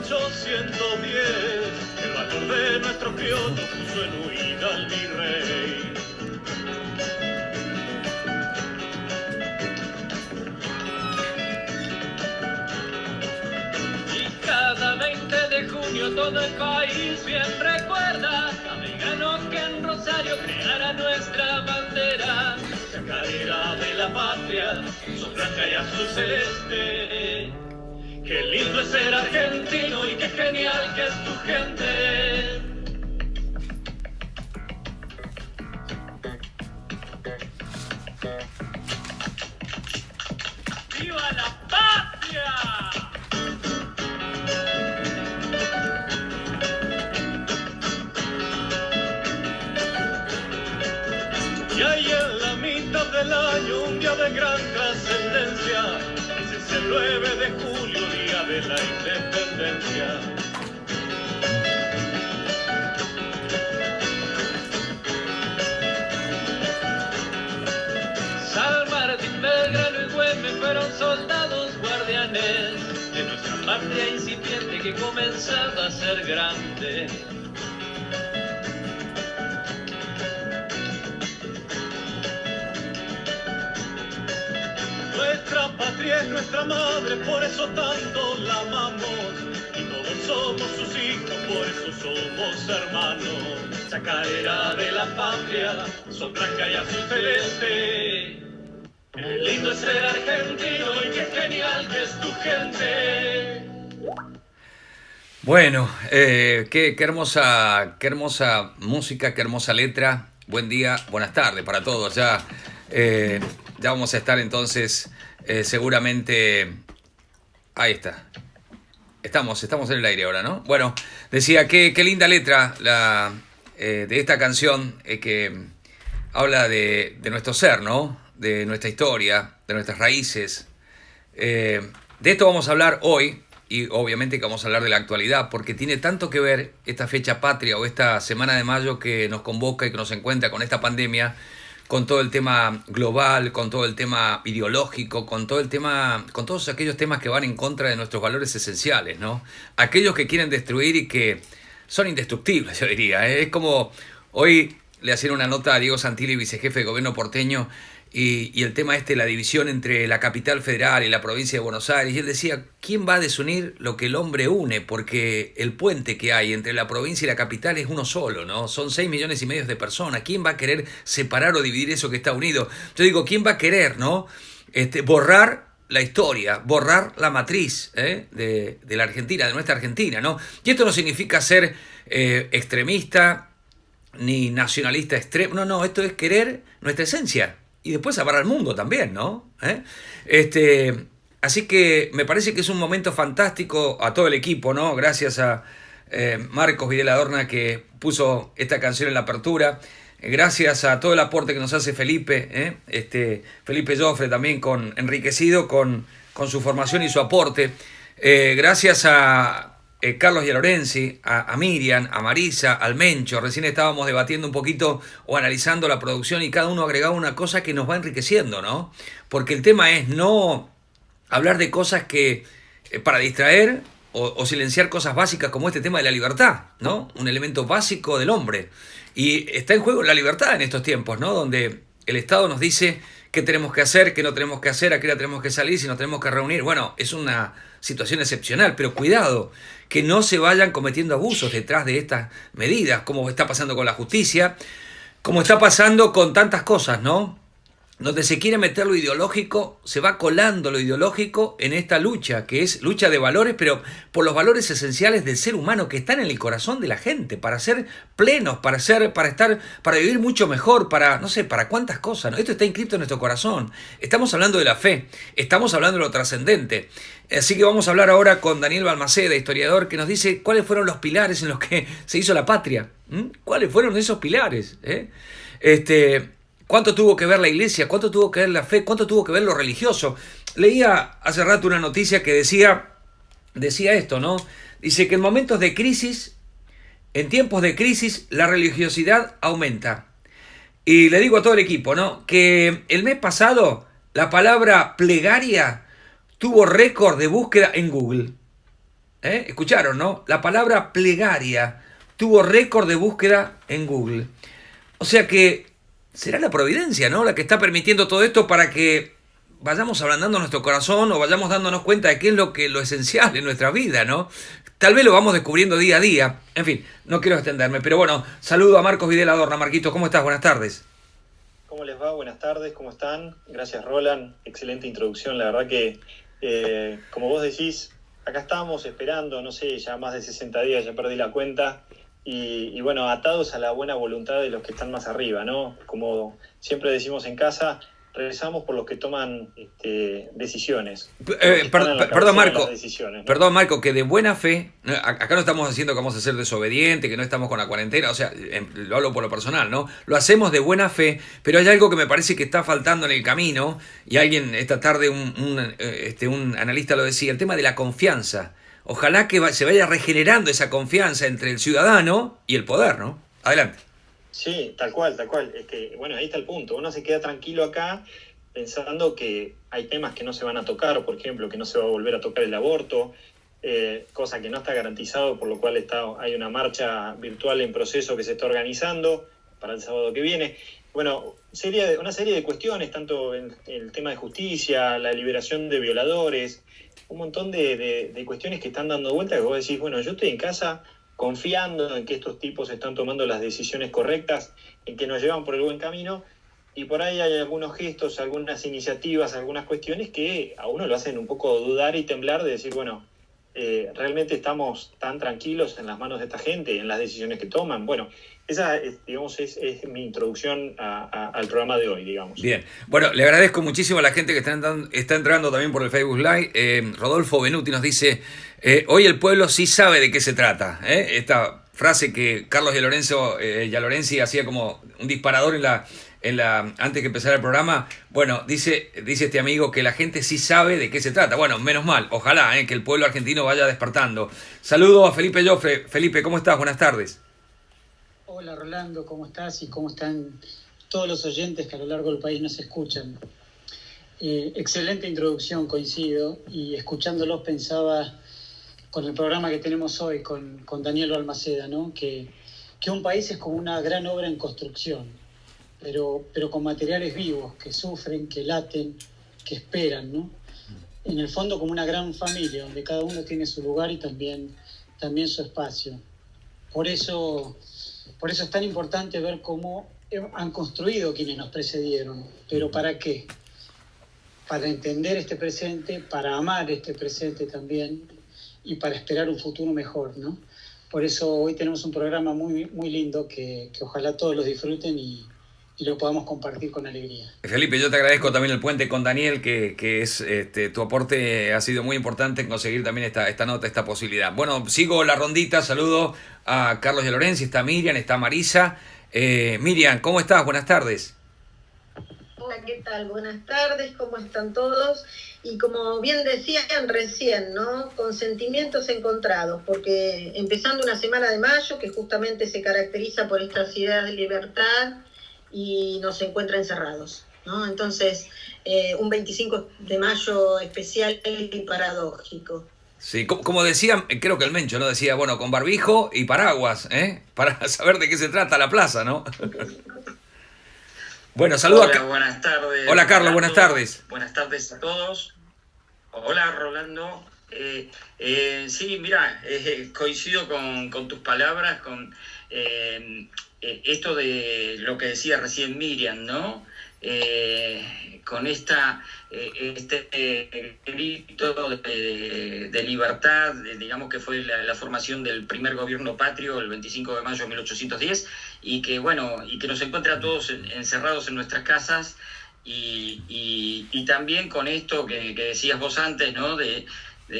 1810, el valor de nuestro criollo puso en huida al virrey. Y cada 20 de junio todo el país bien recuerda a Belgrano que en Rosario creara nuestra bandera. Chacarera de la patria, su blanca y azul celeste. Qué lindo es ser argentino y qué genial que es tu gente. ¡Viva la patria! Y ahí en la mitad del año, un día de gran trascendencia, ese es el 9 de julio, día de la independencia. San Martín, Belgrano y Güemes fueron soldados guardianes de nuestra patria incipiente que comenzaba a ser grande. Nuestra patria es nuestra madre, por eso tanto la amamos. Y todos somos sus hijos, por eso somos hermanos. Chacarera de la patria, son blanca y azul celeste. Qué lindo es ser argentino y qué genial que es tu gente. Bueno, qué hermosa música, qué hermosa letra. Buen día, buenas tardes para todos. Ya vamos a estar entonces seguramente. Ahí está. Estamos en el aire ahora, ¿no? Bueno, decía qué linda letra de esta canción que habla de nuestro ser, ¿no? De nuestra historia, de nuestras raíces. De esto vamos a hablar hoy. Y obviamente que vamos a hablar de la actualidad, porque tiene tanto que ver esta fecha patria o esta semana de mayo que nos convoca y que nos encuentra con esta pandemia, con todo el tema global, con todo el tema ideológico, con todos aquellos temas que van en contra de nuestros valores esenciales, ¿no? Aquellos que quieren destruir y que son indestructibles, yo diría. Es como hoy le hacían una nota a Diego Santilli, vicejefe de gobierno porteño, y el tema la división entre la capital federal y la provincia de Buenos Aires, y él decía, ¿quién va a desunir lo que el hombre une? Porque el puente que hay entre la provincia y la capital es uno solo, ¿no? Son 6,5 millones de personas. ¿Quién va a querer separar o dividir eso que está unido? Yo digo, ¿quién va a querer, ¿no? Borrar la historia, borrar la matriz de la Argentina, de nuestra Argentina, ¿no? Y esto no significa ser extremista ni nacionalista extremo, no, esto es querer nuestra esencia. Y después amar al mundo también, ¿no? Así que me parece que es un momento fantástico a todo el equipo, ¿no? Gracias a Marcos Videla Adorna que puso esta canción en la apertura. Gracias a todo el aporte que nos hace Felipe, Felipe Joffre también enriquecido con su formación y su aporte. Gracias a Carlos y a Lorenzi, a Miriam, a Marisa, al Mencho. Recién estábamos debatiendo un poquito o analizando la producción y cada uno agregaba una cosa que nos va enriqueciendo, ¿no? Porque el tema es no hablar de cosas que para distraer o silenciar cosas básicas como este tema de la libertad, ¿no? Un elemento básico del hombre. Y está en juego la libertad en estos tiempos, ¿no? Donde el Estado nos dice qué tenemos que hacer, qué no tenemos que hacer, a qué hora tenemos que salir, si nos tenemos que reunir. Bueno, es una situación excepcional, pero cuidado, que no se vayan cometiendo abusos detrás de estas medidas, como está pasando con la justicia, como está pasando con tantas cosas, ¿no? Donde se quiere meter lo ideológico, se va colando lo ideológico en esta lucha, que es lucha de valores, pero por los valores esenciales del ser humano que están en el corazón de la gente, para ser plenos, para vivir mucho mejor, no sé, para cuántas cosas, ¿no? Esto está inscrito en nuestro corazón. Estamos hablando de la fe, estamos hablando de lo trascendente. Así que vamos a hablar ahora con Daniel Balmaceda, historiador, que nos dice cuáles fueron los pilares en los que se hizo la patria. ¿Cuáles fueron esos pilares? ¿Cuánto tuvo que ver la iglesia? ¿Cuánto tuvo que ver la fe? ¿Cuánto tuvo que ver lo religioso? Leía hace rato una noticia que decía esto, ¿no? Dice que en momentos de crisis, en tiempos de crisis, la religiosidad aumenta. Y le digo a todo el equipo, ¿no? Que el mes pasado la palabra plegaria tuvo récord de búsqueda en Google. Escucharon, ¿no? La palabra plegaria tuvo récord de búsqueda en Google. O sea que será la providencia, ¿no? La que está permitiendo todo esto para que vayamos ablandando nuestro corazón o vayamos dándonos cuenta de qué es lo esencial en nuestra vida, ¿no? Tal vez lo vamos descubriendo día a día. En fin, no quiero extenderme, pero bueno, saludo a Marcos Videla Adorna. Marquito, ¿cómo estás? Buenas tardes. ¿Cómo les va? Buenas tardes, ¿cómo están? Gracias, Roland. Excelente introducción. La verdad que, como vos decís, acá estábamos esperando, no sé, ya más de 60 días, ya perdí la cuenta. Y bueno, atados a la buena voluntad de los que están más arriba, ¿no? Como siempre decimos en casa, rezamos por los que toman decisiones. Perdón, Marco. Decisiones, ¿no? Perdón, Marco, que de buena fe, acá no estamos diciendo que vamos a ser desobedientes, que no estamos con la cuarentena, o sea, lo hablo por lo personal, ¿no? Lo hacemos de buena fe, pero hay algo que me parece que está faltando en el camino, y alguien esta tarde, un analista lo decía, el tema de la confianza. Ojalá que se vaya regenerando esa confianza entre el ciudadano y el poder, ¿no? Adelante. Sí, tal cual, tal cual. Es que, bueno, ahí está el punto. Uno se queda tranquilo acá pensando que hay temas que no se van a tocar, por ejemplo, que no se va a volver a tocar el aborto, cosa que no está garantizado, por lo cual hay una marcha virtual en proceso que se está organizando para el sábado que viene. Bueno, una serie de cuestiones, tanto en el tema de justicia, la liberación de violadores, un montón de cuestiones que están dando vuelta, que vos decís, bueno, yo estoy en casa confiando en que estos tipos están tomando las decisiones correctas, en que nos llevan por el buen camino, y por ahí hay algunos gestos, algunas iniciativas, algunas cuestiones que a uno lo hacen un poco dudar y temblar de decir, bueno, realmente estamos tan tranquilos en las manos de esta gente, en las decisiones que toman. Bueno, esa digamos, es mi introducción al programa de hoy, digamos. Bien, bueno, le agradezco muchísimo a la gente que está entrando también por el Facebook Live. Rodolfo Benuti nos dice, hoy el pueblo sí sabe de qué se trata. Esta frase que Carlos Yalorenzi hacía como un disparador antes que empezara el programa. Bueno, dice este amigo que la gente sí sabe de qué se trata. Bueno, menos mal, ojalá que el pueblo argentino vaya despertando. Saludo a Felipe Joffre. Felipe, ¿cómo estás? Buenas tardes. Hola Rolando, ¿cómo estás? Y cómo están todos los oyentes que a lo largo del país nos escuchan. Excelente introducción, coincido, y escuchándolos pensaba con el programa que tenemos hoy con Daniel Balmaceda, ¿no? Que un país es como una gran obra en construcción, pero con materiales vivos que sufren, que laten, que esperan, ¿no? En el fondo como una gran familia, donde cada uno tiene su lugar y también su espacio. Por eso es tan importante ver cómo han construido quienes nos precedieron. ¿Pero para qué? Para entender este presente, para amar este presente también y para esperar un futuro mejor, ¿no? Por eso hoy tenemos un programa muy, muy lindo que ojalá todos los disfruten y lo podamos compartir con alegría. Felipe, yo te agradezco también el puente con Daniel, que es tu aporte ha sido muy importante en conseguir también esta nota, esta posibilidad. Bueno, sigo la rondita, saludo a Carlos Yalorenzi, está Miriam, está Marisa. Miriam, ¿cómo estás? Buenas tardes. Hola, ¿qué tal? Buenas tardes, ¿cómo están todos? Y como bien decían recién, ¿no? Con sentimientos encontrados, porque empezando una semana de mayo que justamente se caracteriza por estas ideas de libertad y nos encuentra encerrados, ¿no? Entonces, un 25 de mayo especial y paradójico. Sí, como decía, creo que el Mencho, ¿no? Decía, bueno, con barbijo y paraguas, para saber de qué se trata la plaza, ¿no? Bueno, saludos. Hola, buenas tardes. Hola, Carlos, buenas tardes. Buenas tardes a todos. Hola, Rolando. Sí, mira, coincido con tus palabras, con esto de lo que decía recién Miriam, ¿no? Con este grito de libertad, digamos que fue la formación del primer gobierno patrio el 25 de mayo de 1810, y que nos encuentra a todos encerrados en nuestras casas, y también con esto que decías vos antes, ¿no? De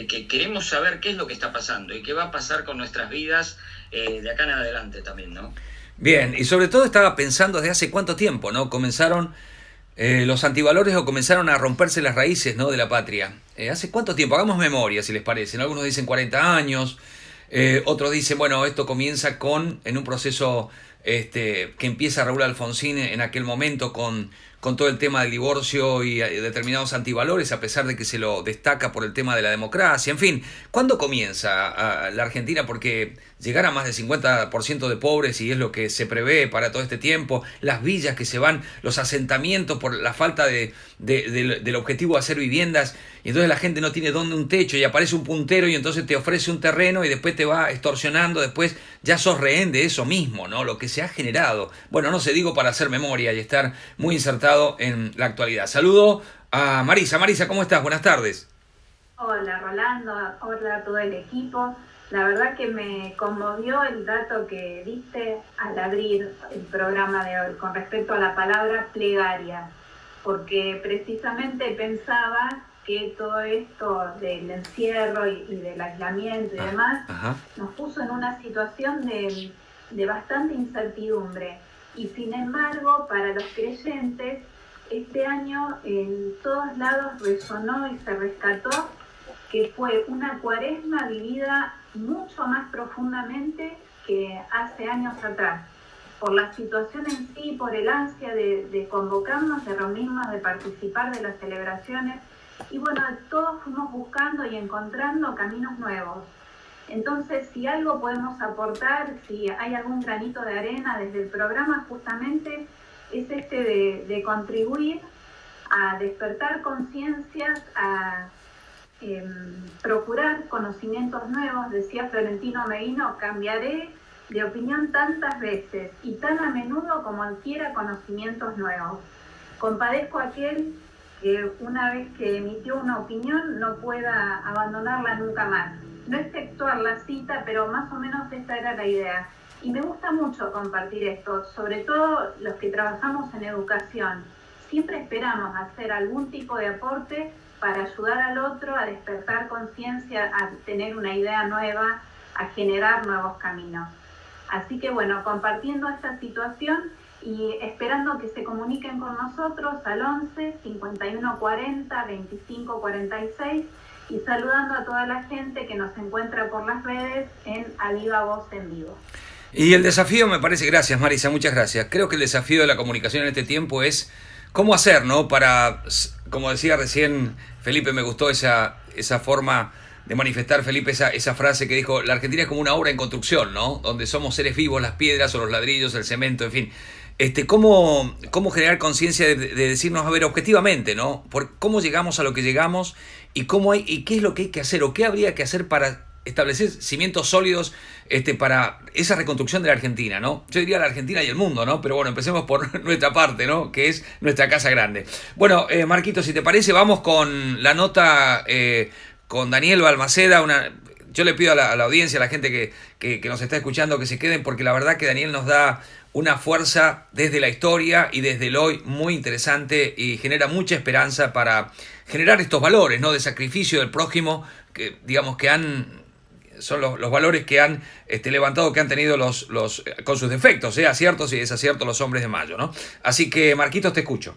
que queremos saber qué es lo que está pasando y qué va a pasar con nuestras vidas de acá en adelante también, ¿no? Bien, y sobre todo estaba pensando desde hace cuánto tiempo, ¿no? Comenzaron los antivalores o comenzaron a romperse las raíces, ¿no? De la patria. ¿Hace cuánto tiempo? Hagamos memoria, si les parece. Algunos dicen 40 años, otros dicen, bueno, esto comienza en un proceso que empieza Raúl Alfonsín en aquel momento con con todo el tema del divorcio y determinados antivalores, a pesar de que se lo destaca por el tema de la democracia. En fin, ¿cuándo comienza la Argentina? Porque llegar a más del 50% de pobres, y es lo que se prevé para todo este tiempo, las villas que se van, los asentamientos por la falta del objetivo de hacer viviendas, y entonces la gente no tiene dónde un techo, y aparece un puntero y entonces te ofrece un terreno y después te va extorsionando, después ya sos rehén de eso mismo, ¿no? Lo que se ha generado. Bueno, no sé, digo para hacer memoria y estar muy insertado en la actualidad. Saludo a Marisa. Marisa, ¿cómo estás? Buenas tardes. Hola Rolando, hola a todo el equipo. La verdad que me conmovió el dato que diste al abrir el programa de hoy con respecto a la palabra plegaria, porque precisamente pensaba que todo esto del encierro y del aislamiento y demás nos puso en una situación de bastante incertidumbre. Y sin embargo, para los creyentes, este año en todos lados resonó y se rescató que fue una cuaresma vivida mucho más profundamente que hace años atrás, por la situación en sí, por el ansia de convocarnos, de reunirnos, de participar de las celebraciones, y bueno, todos fuimos buscando y encontrando caminos nuevos. Entonces, si algo podemos aportar, si hay algún granito de arena desde el programa, justamente es de contribuir a despertar conciencias, a procurar conocimientos nuevos. Decía Florentino Meguino, cambiaré de opinión tantas veces y tan a menudo como adquiera conocimientos nuevos. Compadezco a aquel que una vez que emitió una opinión no pueda abandonarla nunca más. No efectuar la cita, pero más o menos esta era la idea. Y me gusta mucho compartir esto, sobre todo los que trabajamos en educación. Siempre esperamos hacer algún tipo de aporte para ayudar al otro a despertar conciencia, a tener una idea nueva, a generar nuevos caminos. Así que bueno, compartiendo esta situación y esperando que se comuniquen con nosotros al 11 51 40 25 46 y saludando a toda la gente que nos encuentra por las redes en A Viva Voz en Vivo. Y el desafío me parece, gracias Marisa, muchas gracias. Creo que el desafío de la comunicación en este tiempo es cómo hacer, ¿no? Para, como decía recién Felipe, me gustó esa forma de manifestar, Felipe, esa frase que dijo, la Argentina es como una obra en construcción, ¿no? Donde somos seres vivos, las piedras o los ladrillos, el cemento, en fin. ¿Cómo generar conciencia de decirnos, a ver, objetivamente, ¿no? Por cómo llegamos a lo que llegamos y qué es lo que hay que hacer o qué habría que hacer para establecer cimientos sólidos para esa reconstrucción de la Argentina, ¿no? Yo diría la Argentina y el mundo, ¿no? Pero bueno, empecemos por nuestra parte, ¿no? Que es nuestra casa grande. Bueno, Marquito, si te parece, vamos con la nota con Daniel Balmaceda. Yo le pido a la audiencia, a la gente que nos está escuchando, que se queden, porque la verdad que Daniel nos da una fuerza desde la historia y desde el hoy muy interesante y genera mucha esperanza para generar estos valores, ¿no? De sacrificio del prójimo, que digamos que son los valores que han levantado, que han tenido los con sus defectos, aciertos y desaciertos, los hombres de Mayo, ¿no? Así que, Marquitos, te escucho.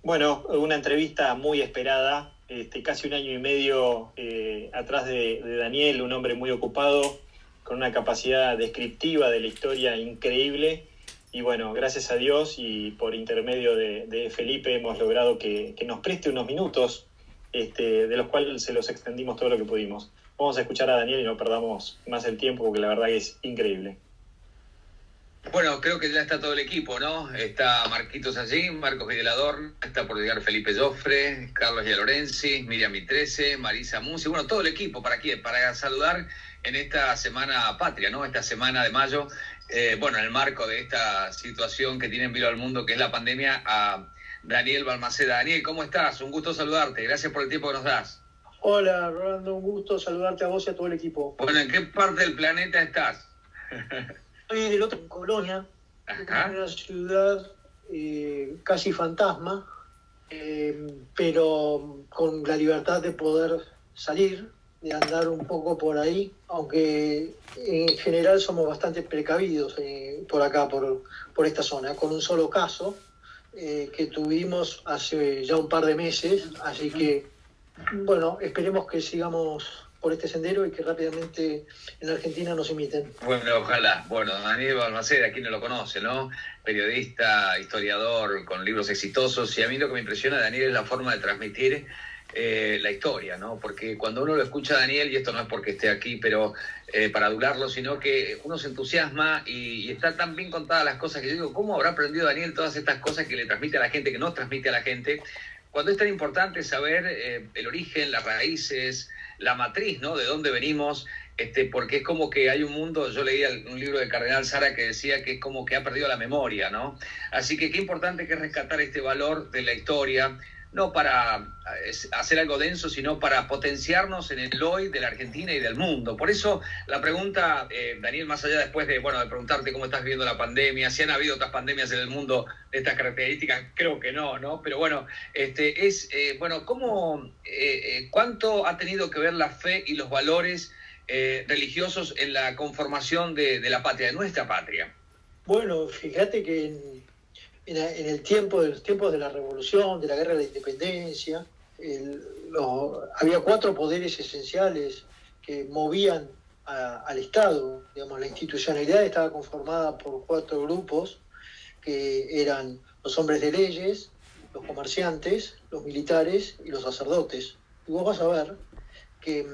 Bueno, una entrevista muy esperada, casi un año y medio atrás de Daniel, un hombre muy ocupado, con una capacidad descriptiva de la historia increíble. Y bueno, gracias a Dios y por intermedio de Felipe hemos logrado que nos preste unos minutos, de los cuales se los extendimos todo lo que pudimos. Vamos a escuchar a Daniel y no perdamos más el tiempo porque la verdad que es increíble. Bueno, creo que ya está todo el equipo, ¿no? Está Marquitos allí, Marcos Videlador, está por llegar Felipe Joffre, Carlos Lorenzi, Miriam Mitrese, Marisa Musi, bueno, todo el equipo para saludar en esta semana patria, ¿no? Esta semana de mayo, en el marco de esta situación que tiene en vilo al mundo, que es la pandemia, a Daniel Balmaceda. Daniel, ¿cómo estás? Un gusto saludarte, gracias por el tiempo que nos das. Hola, Rolando, un gusto saludarte a vos y a todo el equipo. Bueno, ¿en qué parte del planeta estás? Estoy del otro, en Colonia, una ciudad casi fantasma, pero con la libertad de poder salir, de andar un poco por ahí, aunque en general somos bastante precavidos por acá, por esta zona, con un solo caso que tuvimos hace ya un par de meses, así que bueno, esperemos que sigamos por este sendero y que rápidamente en Argentina nos imiten. Bueno, ojalá. Bueno, Daniel Balmaceda, ¿quién no lo conoce, no? Periodista, historiador, con libros exitosos. Y a mí lo que me impresiona de Daniel es la forma de transmitir la historia, ¿no? Porque cuando uno lo escucha a Daniel, y esto no es porque esté aquí, pero para adularlo, sino que uno se entusiasma y está tan bien contadas las cosas que yo digo, ¿cómo habrá aprendido Daniel todas estas cosas que le transmite a la gente, que nos transmite a la gente? Cuando es tan importante saber el origen, las raíces, la matriz, ¿no? De dónde venimos, porque es como que hay un mundo, yo leía un libro del Cardenal Sara que decía que es como que ha perdido la memoria, ¿no? Así que qué importante que es rescatar este valor de la historia, no para hacer algo denso, sino para potenciarnos en el hoy de la Argentina y del mundo. Por eso la pregunta, Daniel, más allá después de preguntarte cómo estás viviendo la pandemia, si han habido otras pandemias en el mundo de estas características, creo que no, ¿no? Pero bueno, ¿cuánto ha tenido que ver la fe y los valores religiosos en la conformación de la patria, de nuestra patria? Bueno, fíjate que en los tiempos de la Revolución, de la Guerra de la Independencia, había 4 poderes esenciales que movían al Estado. Digamos, la institucionalidad estaba conformada por 4 grupos que eran los hombres de leyes, los comerciantes, los militares y los sacerdotes. Y vos vas a ver que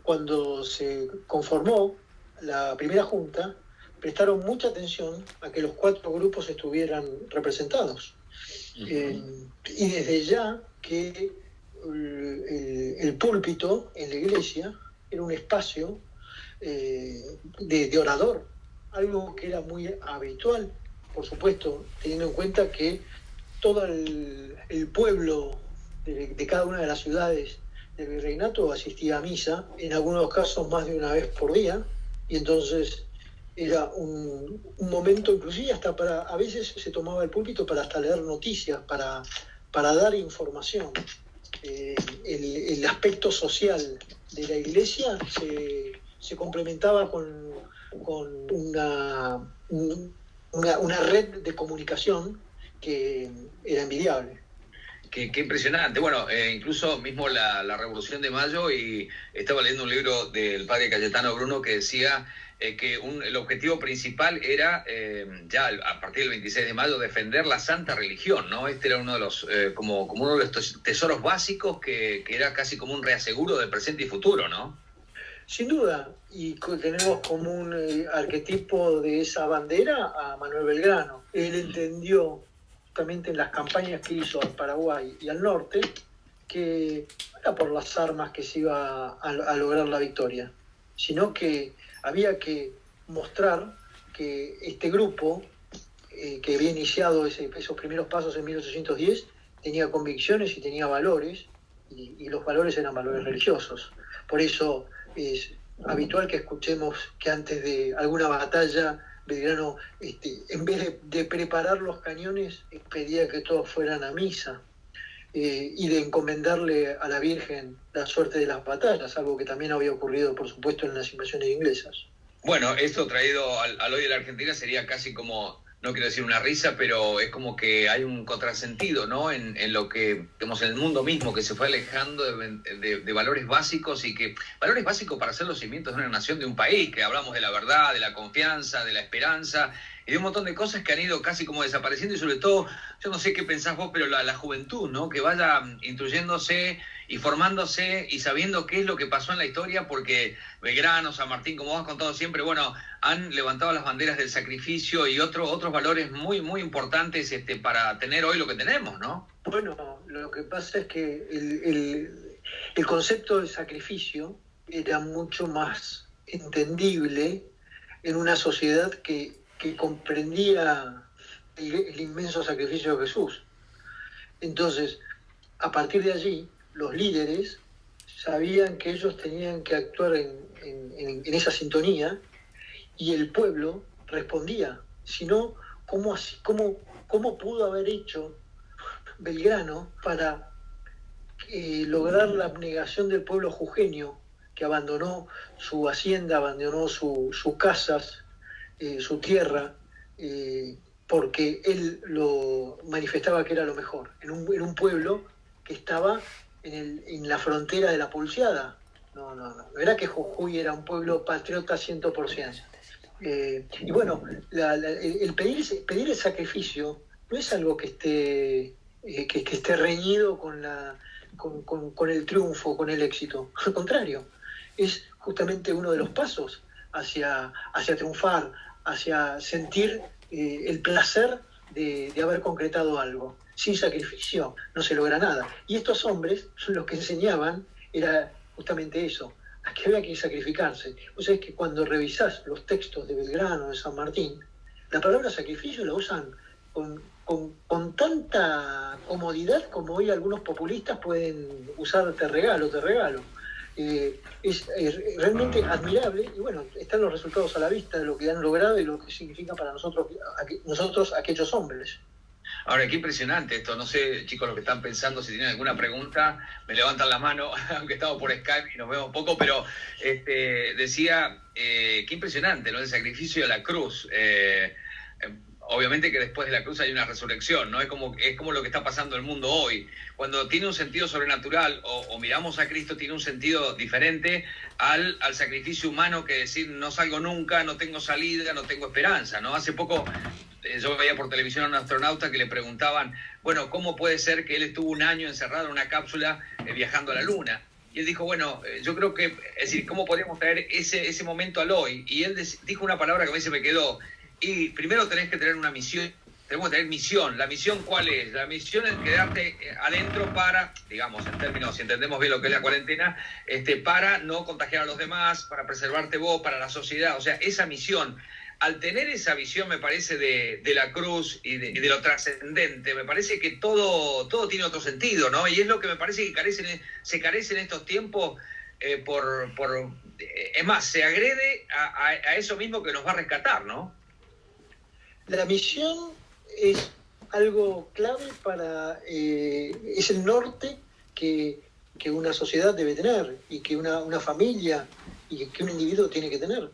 cuando se conformó la primera junta, prestaron mucha atención a que los 4 grupos estuvieran representados. Y desde ya que el púlpito en la iglesia era un espacio de orador, algo que era muy habitual, por supuesto, teniendo en cuenta que todo el pueblo de cada una de las ciudades del virreinato asistía a misa, en algunos casos más de una vez por día, y entonces era un momento, inclusive hasta a veces se tomaba el púlpito para hasta leer noticias, para dar información. El aspecto social de la iglesia se complementaba con una red de comunicación que era envidiable. Qué impresionante. Bueno, incluso mismo la Revolución de Mayo, y estaba leyendo un libro del padre Cayetano Bruno que decía que el objetivo principal era, ya a partir del 26 de mayo, defender la santa religión, ¿no? Este era uno de los, como uno de los tesoros básicos que era casi como un reaseguro del presente y futuro, ¿no? Sin duda, y tenemos como un arquetipo de esa bandera a Manuel Belgrano. Él entendió, justamente en las campañas que hizo al Paraguay y al norte, que no era por las armas que se iba a lograr la victoria, sino que había que mostrar que este grupo, que había iniciado esos primeros pasos en 1810, tenía convicciones y tenía valores, y los valores eran valores religiosos. Por eso es habitual que escuchemos que antes de alguna batalla Belgrano, en vez de preparar los cañones, pedía que todos fueran a misa y de encomendarle a la Virgen la suerte de las batallas, algo que también había ocurrido, por supuesto, en las invasiones inglesas. Bueno, esto traído al hoy de la Argentina sería casi como, no quiero decir una risa, pero es como que hay un contrasentido, ¿no? En lo que, digamos, en el mundo mismo, que se fue alejando de valores básicos, y que valores básicos para ser los cimientos de una nación, de un país, que hablamos de la verdad, de la confianza, de la esperanza, y de un montón de cosas que han ido casi como desapareciendo, y sobre todo, yo no sé qué pensás vos, pero la juventud, ¿no? Que vaya instruyéndose y formándose y sabiendo qué es lo que pasó en la historia, porque Belgrano, San Martín, como vos has contado siempre, bueno, han levantado las banderas del sacrificio y otros valores muy, muy importantes para tener hoy lo que tenemos, ¿no? Bueno, lo que pasa es que el concepto de sacrificio era mucho más entendible en una sociedad que comprendía el inmenso sacrificio de Jesús. Entonces, a partir de allí, los líderes sabían que ellos tenían que actuar en esa sintonía, y el pueblo respondía. Si no, ¿cómo pudo haber hecho Belgrano para lograr la abnegación del pueblo jujeño, que abandonó su hacienda, abandonó sus casas, su tierra, porque él lo manifestaba que era lo mejor, en un pueblo que estaba en la frontera de la pulseada, No era que Jujuy era un pueblo patriota 100%. Y bueno, el pedir el sacrificio no es algo que esté reñido con el triunfo, con el éxito. Al contrario, es justamente uno de los pasos hacia triunfar, hacia sentir el placer de haber concretado algo. Sin sacrificio no se logra nada. Y estos hombres, los que enseñaban, era justamente eso, a que había que sacrificarse. O sea, es que cuando revisás los textos de Belgrano, de San Martín, la palabra sacrificio la usan con tanta comodidad como hoy algunos populistas pueden usar te regalo. Es realmente admirable y bueno, están los resultados a la vista de lo que han logrado y lo que significa para nosotros aquellos hombres. Ahora, qué impresionante esto. No sé, chicos, lo que están pensando, si tienen alguna pregunta, me levantan la mano, aunque estamos por Skype y nos vemos poco, pero decía, qué impresionante, ¿no? El sacrificio de la cruz. Obviamente que después de la cruz hay una resurrección, ¿no? Es como lo que está pasando en el mundo hoy. Cuando tiene un sentido sobrenatural o miramos a Cristo, tiene un sentido diferente al sacrificio humano que decir no salgo nunca, no tengo salida, no tengo esperanza, ¿no? Hace poco yo veía por televisión a un astronauta que le preguntaban, bueno, ¿cómo puede ser que él estuvo un año encerrado en una cápsula viajando a la Luna? Y él dijo, bueno, yo creo que, es decir, ¿cómo podríamos traer ese momento al hoy? Y él dijo una palabra que a mí se me quedó. Y primero tenés que tener una misión, tenemos que tener misión. ¿La misión cuál es? La misión es quedarte adentro para, digamos, en términos, si entendemos bien lo que es la cuarentena, para no contagiar a los demás, para preservarte vos, para la sociedad. O sea, esa misión, al tener esa visión, me parece, de la cruz y de lo trascendente, me parece que todo tiene otro sentido, ¿no? Y es lo que me parece que se carece en estos tiempos. Es más, se agrede a eso mismo que nos va a rescatar, ¿no? La misión es algo clave es el norte que una sociedad debe tener y que una familia y que un individuo tiene que tener.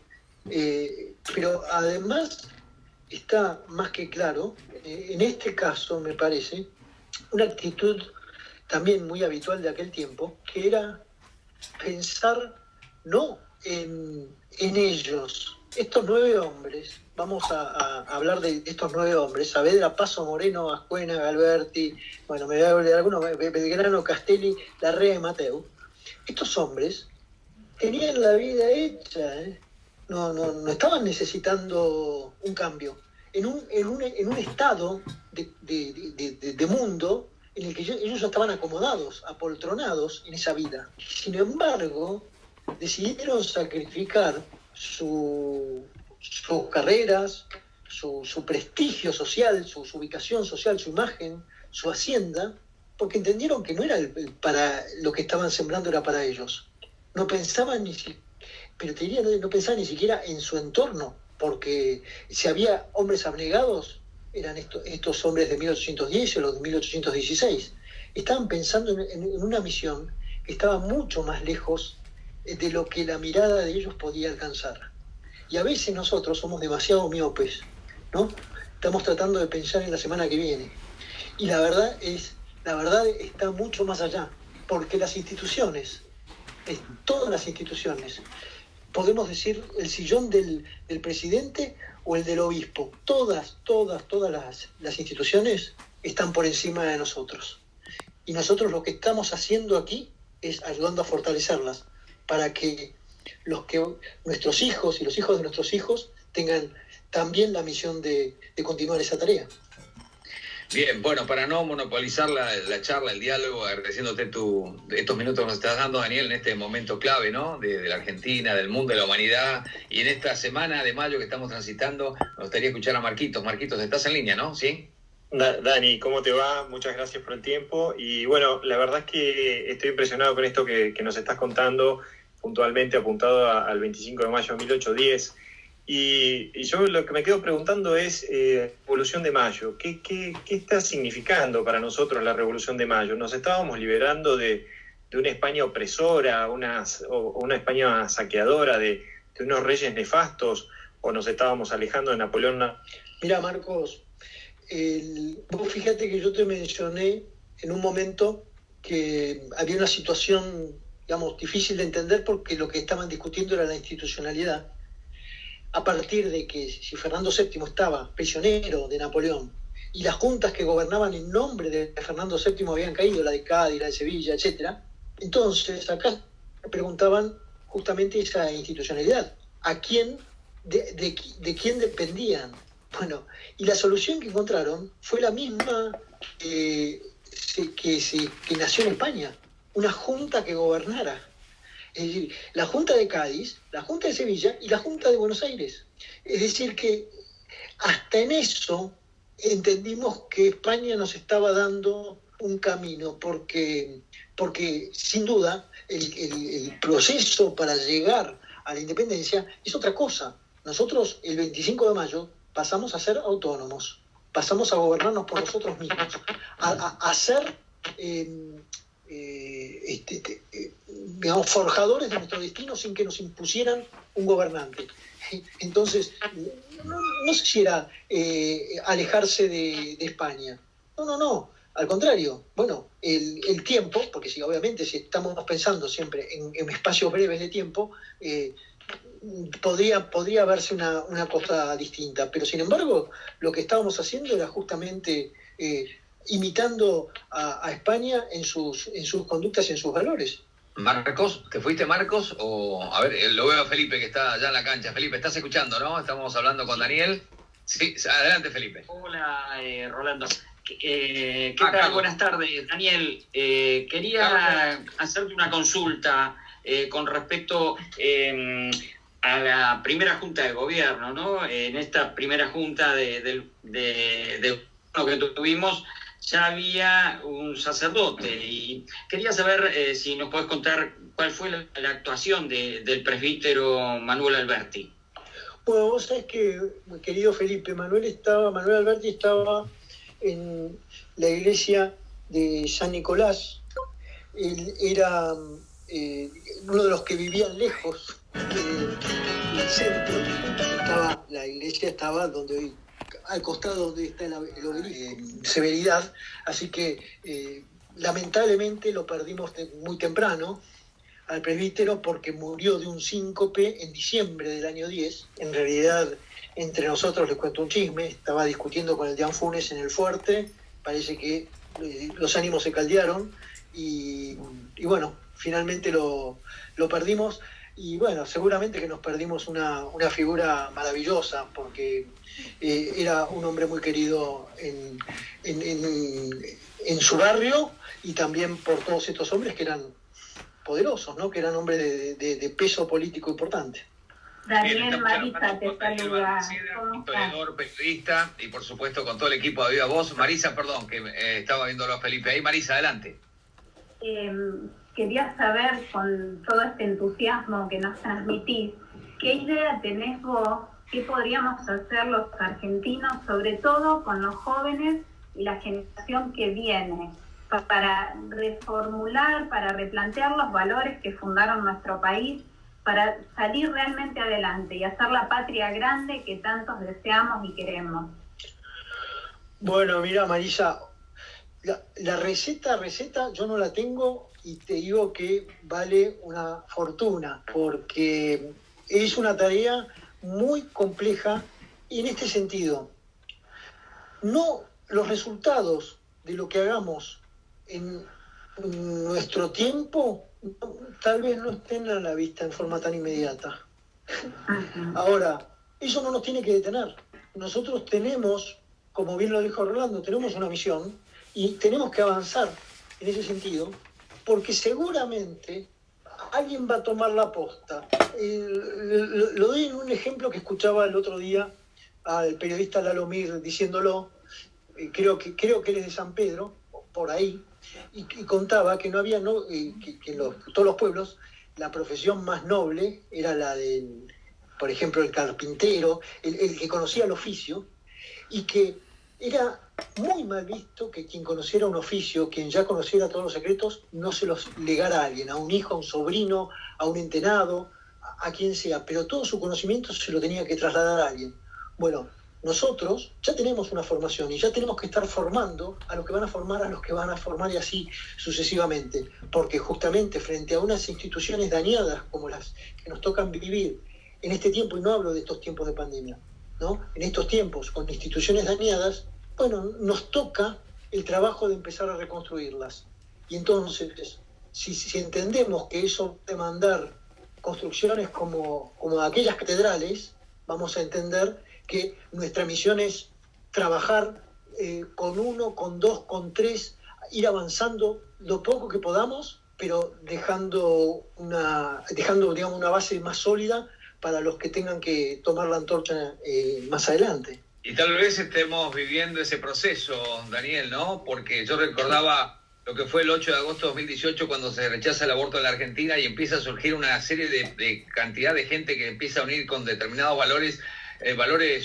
Pero además está más que claro, en este caso me parece, una actitud también muy habitual de aquel tiempo, que era pensar no en ellos. Estos 9 hombres, vamos a hablar de estos 9 hombres, Saavedra, Paso, Moreno, Ascuena, Galberti, bueno, me voy a olvidar algunos, Belgrano, Castelli, Larrea, Mateu. Estos hombres tenían la vida hecha, no estaban necesitando un cambio. En un estado de mundo en el que ellos estaban acomodados, apoltronados en esa vida. Sin embargo, decidieron sacrificar sus carreras, su prestigio social, su ubicación social, su imagen, su hacienda, porque entendieron que no era para lo que estaban sembrando, era para ellos. No pensaban no pensaban ni siquiera en su entorno, porque si había hombres abnegados, eran estos hombres de 1810 o los de 1816. Estaban pensando en una misión que estaba mucho más lejos de lo que la mirada de ellos podía alcanzar. Y a veces nosotros somos demasiado miopes, ¿no? Estamos tratando de pensar en la semana que viene. Y la verdad está mucho más allá, porque las instituciones, todas las instituciones, podemos decir el sillón del presidente o el del obispo, todas las instituciones están por encima de nosotros. Y nosotros lo que estamos haciendo aquí es ayudando a fortalecerlas, para que nuestros hijos y los hijos de nuestros hijos tengan también la misión de continuar esa tarea. Bien, bueno, para no monopolizar la charla, el diálogo, agradeciéndote estos minutos que nos estás dando, Daniel, en este momento clave, ¿no? De la Argentina, del mundo, de la humanidad, y en esta semana de mayo que estamos transitando, me gustaría escuchar a Marquitos. Marquitos, estás en línea, ¿no? ¿Sí? Dani, ¿cómo te va? Muchas gracias por el tiempo. Y bueno, la verdad es que estoy impresionado con esto que nos estás contando, puntualmente apuntado al 25 de mayo de 1810. Y yo lo que me quedo preguntando es Revolución de Mayo. ¿Qué está significando para nosotros la Revolución de Mayo? ¿Nos estábamos liberando de una España opresora, una España saqueadora, de unos reyes nefastos, o nos estábamos alejando de Napoleón? Mira, Marcos, vos fíjate que yo te mencioné en un momento que había una situación digamos, difícil de entender porque lo que estaban discutiendo era la institucionalidad, a partir de que si Fernando VII estaba prisionero de Napoleón y las juntas que gobernaban en nombre de Fernando VII habían caído, la de Cádiz, la de Sevilla, etc., entonces acá preguntaban justamente esa institucionalidad, ¿a quién, de quién dependían? Bueno, y la solución que encontraron fue la misma que nació en España, una junta que gobernara. Es decir, la Junta de Cádiz, la Junta de Sevilla y la Junta de Buenos Aires. Es decir, que hasta en eso entendimos que España nos estaba dando un camino, porque sin duda el proceso para llegar a la independencia es otra cosa. Nosotros el 25 de mayo pasamos a ser autónomos, pasamos a gobernarnos por nosotros mismos, a ser digamos, forjadores de nuestro destino sin que nos impusieran un gobernante. Entonces, no sé si era alejarse de España. No. Al contrario, bueno, el tiempo, porque sí, obviamente si estamos pensando siempre en espacios breves de tiempo, podría verse una cosa distinta. Pero sin embargo, lo que estábamos haciendo era justamente imitando a España en sus conductas y en sus valores. Marcos, ¿te fuiste, Marcos? O a ver, lo veo a Felipe que está allá en la cancha. Felipe, ¿estás escuchando, no? Estamos hablando con Daniel. Sí, adelante, Felipe. Hola, Rolando. ¿Qué tal? Carlos. Buenas tardes, Daniel. Quería hacerte una consulta con respecto a la primera junta de gobierno, ¿no? En esta primera junta de que tuvimos ya había un sacerdote y quería saber si nos podés contar cuál fue la actuación del presbítero Manuel Alberti. Bueno, vos sabés que, querido Felipe, Manuel Alberti estaba en la iglesia de San Nicolás. Él era uno de los que vivían lejos del centro. La iglesia estaba donde hoy, al costado donde está el obelisco, Severidad, así que lamentablemente lo perdimos muy temprano al presbítero porque murió de un síncope en diciembre del año 10. En realidad, entre nosotros les cuento un chisme, estaba discutiendo con el Deán Funes en el fuerte, parece que los ánimos se caldearon y bueno, finalmente lo perdimos. Y bueno, seguramente que nos perdimos una figura maravillosa, porque era un hombre muy querido en su barrio y también por todos estos hombres que eran poderosos, ¿no? Que eran hombres de peso político importante. Daniel, Marisa te saluda. Historiador, periodista y por supuesto con todo el equipo de Viva Voz. Marisa, perdón, que estaba viéndolo a Felipe ahí. Marisa, adelante. Quería saber, con todo este entusiasmo que nos transmitís, ¿qué idea tenés vos? ¿Qué podríamos hacer los argentinos, sobre todo con los jóvenes y la generación que viene, para reformular, para replantear los valores que fundaron nuestro país, para salir realmente adelante y hacer la patria grande que tantos deseamos y queremos? Bueno, mira, Marisa, la receta yo no la tengo. Y te digo que vale una fortuna, porque es una tarea muy compleja y en este sentido, no los resultados de lo que hagamos en nuestro tiempo tal vez no estén a la vista en forma tan inmediata. Ahora, eso no nos tiene que detener. Nosotros tenemos, como bien lo dijo Rolando, tenemos una misión y tenemos que avanzar en ese sentido, porque seguramente alguien va a tomar la posta. Lo doy en un ejemplo que escuchaba el otro día al periodista Lalo Mir diciéndolo, creo que él es de San Pedro, por ahí, y contaba que no había, que en todos los pueblos la profesión más noble era la del, por ejemplo, el carpintero, el que conocía el oficio, y que era muy mal visto que quien conociera un oficio, quien ya conociera todos los secretos, no se los legara a alguien, a un hijo, a un sobrino, a un entenado, a quien sea, pero todo su conocimiento se lo tenía que trasladar a alguien. Bueno, nosotros ya tenemos una formación y ya tenemos que estar formando a los que van a formar, a los que van a formar y así sucesivamente, porque justamente frente a unas instituciones dañadas como las que nos tocan vivir en este tiempo, y no hablo de estos tiempos de pandemia, ¿no? En estos tiempos con instituciones dañadas, bueno, nos toca el trabajo de empezar a reconstruirlas. Y entonces, si entendemos que eso va a demandar construcciones como aquellas catedrales, vamos a entender que nuestra misión es trabajar con 1, con 2, con 3, ir avanzando lo poco que podamos, pero dejando digamos, una base más sólida para los que tengan que tomar la antorcha más adelante. Y tal vez estemos viviendo ese proceso, Daniel, ¿no? Porque yo recordaba lo que fue el 8 de agosto de 2018 cuando se rechaza el aborto en la Argentina y empieza a surgir una serie de cantidad de gente que empieza a unir con determinados valores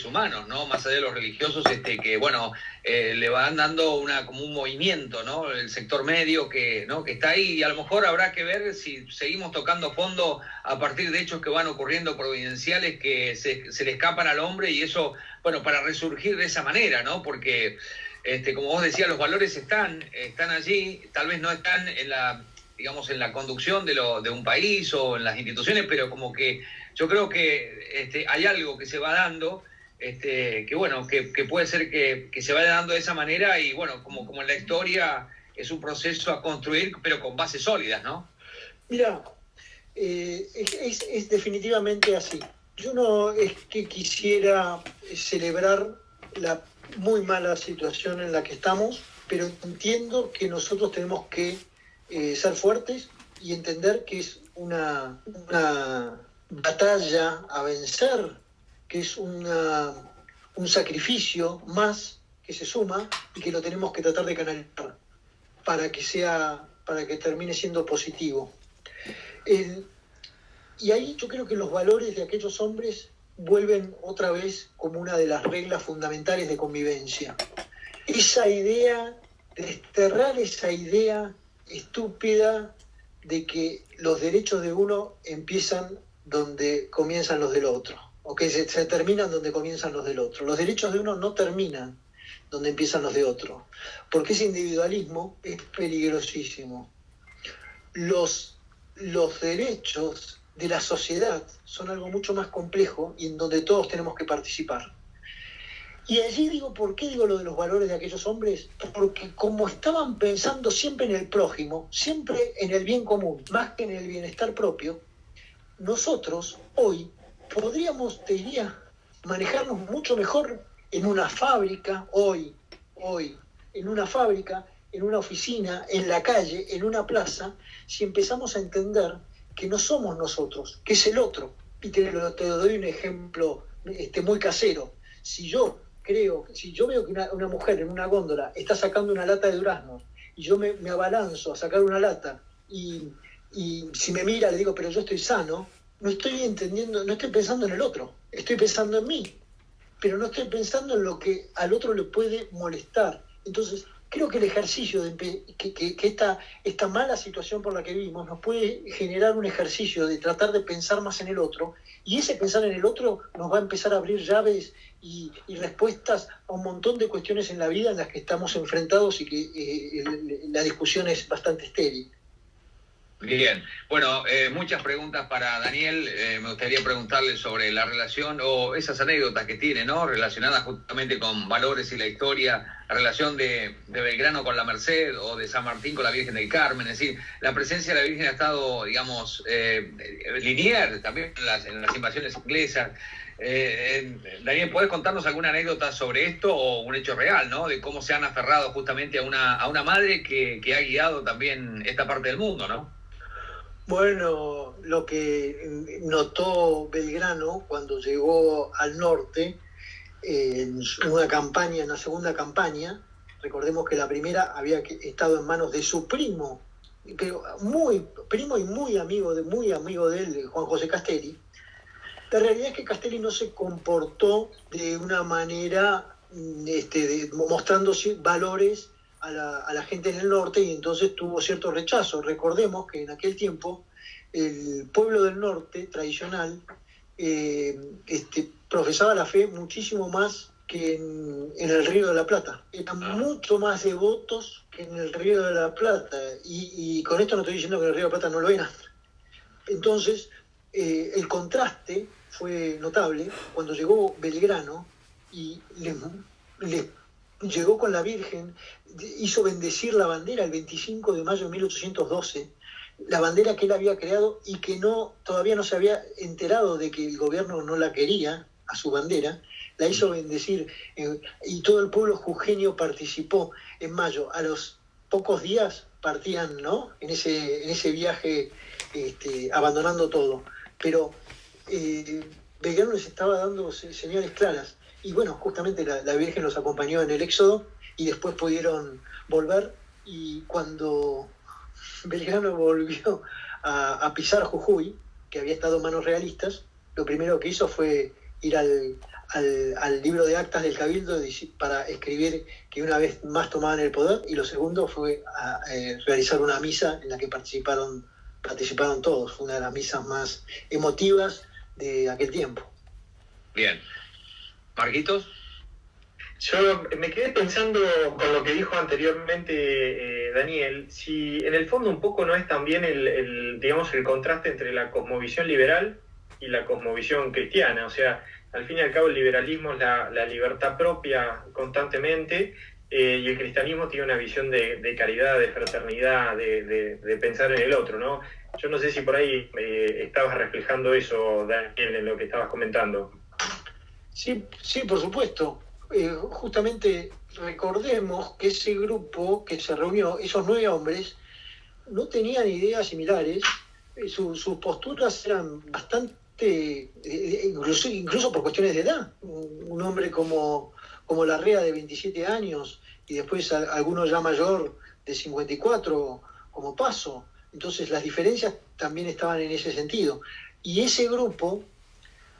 humanos, ¿no? Más allá de los religiosos, que bueno, le van dando como un movimiento, ¿no? El sector medio que está ahí, y a lo mejor habrá que ver si seguimos tocando fondo a partir de hechos que van ocurriendo providenciales que se le escapan al hombre, y eso, bueno, para resurgir de esa manera, ¿no? Porque como vos decías, los valores están allí, tal vez no están en la conducción de un país o en las instituciones, pero como que yo creo que hay algo que se va dando, que bueno, que puede ser que se vaya dando de esa manera, y bueno, como en la historia es un proceso a construir, pero con bases sólidas, ¿no? Mira, es definitivamente así. Yo no es que quisiera celebrar la muy mala situación en la que estamos, pero entiendo que nosotros tenemos que ser fuertes y entender que es una batalla a vencer, que es un sacrificio más que se suma y que lo tenemos que tratar de canalizar para que termine siendo positivo. Y ahí yo creo que los valores de aquellos hombres vuelven otra vez como una de las reglas fundamentales de convivencia. Esa idea, desterrar esa idea estúpida de que los derechos de uno empiezan donde comienzan los del otro, o que se terminan donde comienzan los del otro. Los derechos de uno no terminan donde empiezan los de otro, porque ese individualismo es peligrosísimo. Los derechos de la sociedad son algo mucho más complejo y en donde todos tenemos que participar. Y allí digo, ¿por qué digo lo de los valores de aquellos hombres? Porque como estaban pensando siempre en el prójimo, siempre en el bien común, más que en el bienestar propio, nosotros hoy podríamos, te diría, manejarnos mucho mejor en una fábrica, hoy, en una fábrica, en una oficina, en la calle, en una plaza, si empezamos a entender que no somos nosotros, que es el otro. Y te doy un ejemplo muy casero. Si yo veo que una mujer en una góndola está sacando una lata de duraznos y yo me abalanzo a sacar una lata y si me mira le digo, pero yo estoy sano, no estoy entendiendo, no estoy pensando en el otro, estoy pensando en mí, pero no estoy pensando en lo que al otro le puede molestar. Entonces, creo que el ejercicio que esta mala situación por la que vivimos nos puede generar un ejercicio de tratar de pensar más en el otro, y ese pensar en el otro nos va a empezar a abrir llaves y respuestas a un montón de cuestiones en la vida en las que estamos enfrentados y que la discusión es bastante estéril. Bien, bueno, muchas preguntas para Daniel. Me gustaría preguntarle sobre la relación o esas anécdotas que tiene, ¿no? Relacionadas justamente con valores y la historia, la relación de Belgrano con la Merced o de San Martín con la Virgen del Carmen. Es decir, la presencia de la Virgen ha estado, digamos, lineal también en las invasiones inglesas. Daniel, ¿podés contarnos alguna anécdota sobre esto o un hecho real, ¿no? De cómo se han aferrado justamente a una madre que ha guiado también esta parte del mundo, ¿no? Bueno, lo que notó Belgrano cuando llegó al norte en una campaña, en la segunda campaña, recordemos que la primera había estado en manos de su primo, pero muy primo y muy amigo de él, de Juan José Castelli. La realidad es que Castelli no se comportó de una manera mostrando valores a la gente en el norte, y entonces tuvo cierto rechazo. Recordemos que en aquel tiempo el pueblo del norte tradicional profesaba la fe muchísimo más que en el Río de la Plata. Eran mucho más devotos que en el Río de la Plata. Y con esto no estoy diciendo que en el Río de la Plata no lo eran. Entonces, el contraste fue notable cuando llegó Belgrano y le llegó con la Virgen, hizo bendecir la bandera el 25 de mayo de 1812, la bandera que él había creado y que todavía no se había enterado de que el gobierno no la quería, a su bandera, la hizo bendecir, y todo el pueblo jujeño participó en mayo. A los pocos días partían, ¿no?, en ese viaje, abandonando todo. Pero Belgrano les estaba dando señales claras. Y bueno, justamente la Virgen los acompañó en el éxodo y después pudieron volver. Y cuando Belgrano volvió a pisar Jujuy, que había estado en manos realistas, lo primero que hizo fue ir al libro de actas del Cabildo para escribir que una vez más tomaban el poder, y lo segundo fue realizar una misa en la que participaron todos. Fue una de las misas más emotivas de aquel tiempo. Bien. Marquitos. Yo me quedé pensando con lo que dijo anteriormente Daniel, si en el fondo un poco no es también el contraste entre la cosmovisión liberal y la cosmovisión cristiana. O sea, al fin y al cabo el liberalismo es la libertad propia constantemente, y el cristianismo tiene una visión de caridad, de fraternidad, de pensar en el otro, ¿no? Yo no sé si por ahí estabas reflejando eso, Daniel, en lo que estabas comentando. Sí, por supuesto. Justamente recordemos que ese grupo que se reunió, esos 9 hombres, no tenían ideas similares. Sus posturas eran bastante, incluso por cuestiones de edad. Un hombre como Larrea, de 27 años, y después alguno ya mayor, de 54, como Paso. Entonces las diferencias también estaban en ese sentido. Y ese grupo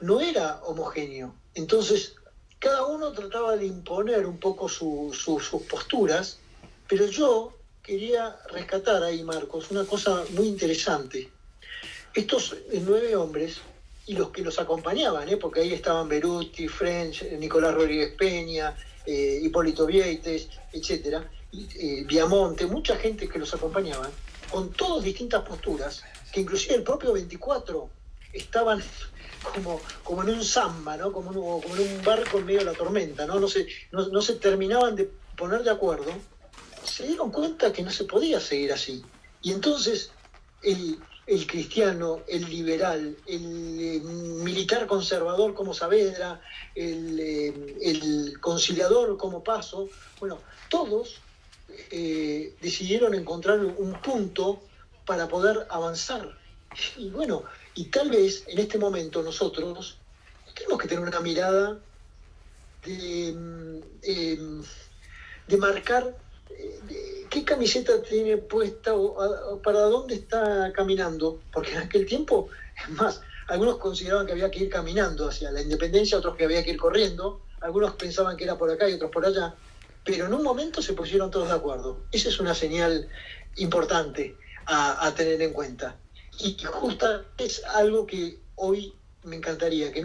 no era homogéneo. Entonces, cada uno trataba de imponer un poco sus posturas, pero yo quería rescatar ahí, Marcos, una cosa muy interesante. Estos 9 hombres y los que los acompañaban, porque ahí estaban Beruti, French, Nicolás Rodríguez Peña, Hipólito Vieites, etcétera, Viamonte, mucha gente que los acompañaban, con todas distintas posturas, que inclusive el propio 24 estaban como en un samba, ¿no? como en un barco en medio de la tormenta, ¿no? No se terminaban de poner de acuerdo. Se dieron cuenta que no se podía seguir así. Y entonces el cristiano, el liberal, el militar conservador como Saavedra, el conciliador como Paso, bueno, todos decidieron encontrar un punto para poder avanzar. Y bueno, y tal vez en este momento nosotros tenemos que tener una mirada de marcar qué camiseta tiene puesta o para dónde está caminando, porque en aquel tiempo, es más, algunos consideraban que había que ir caminando hacia la independencia, otros que había que ir corriendo, algunos pensaban que era por acá y otros por allá, pero en un momento se pusieron todos de acuerdo. Esa es una señal importante a tener en cuenta. Y justo es algo que hoy me encantaría, que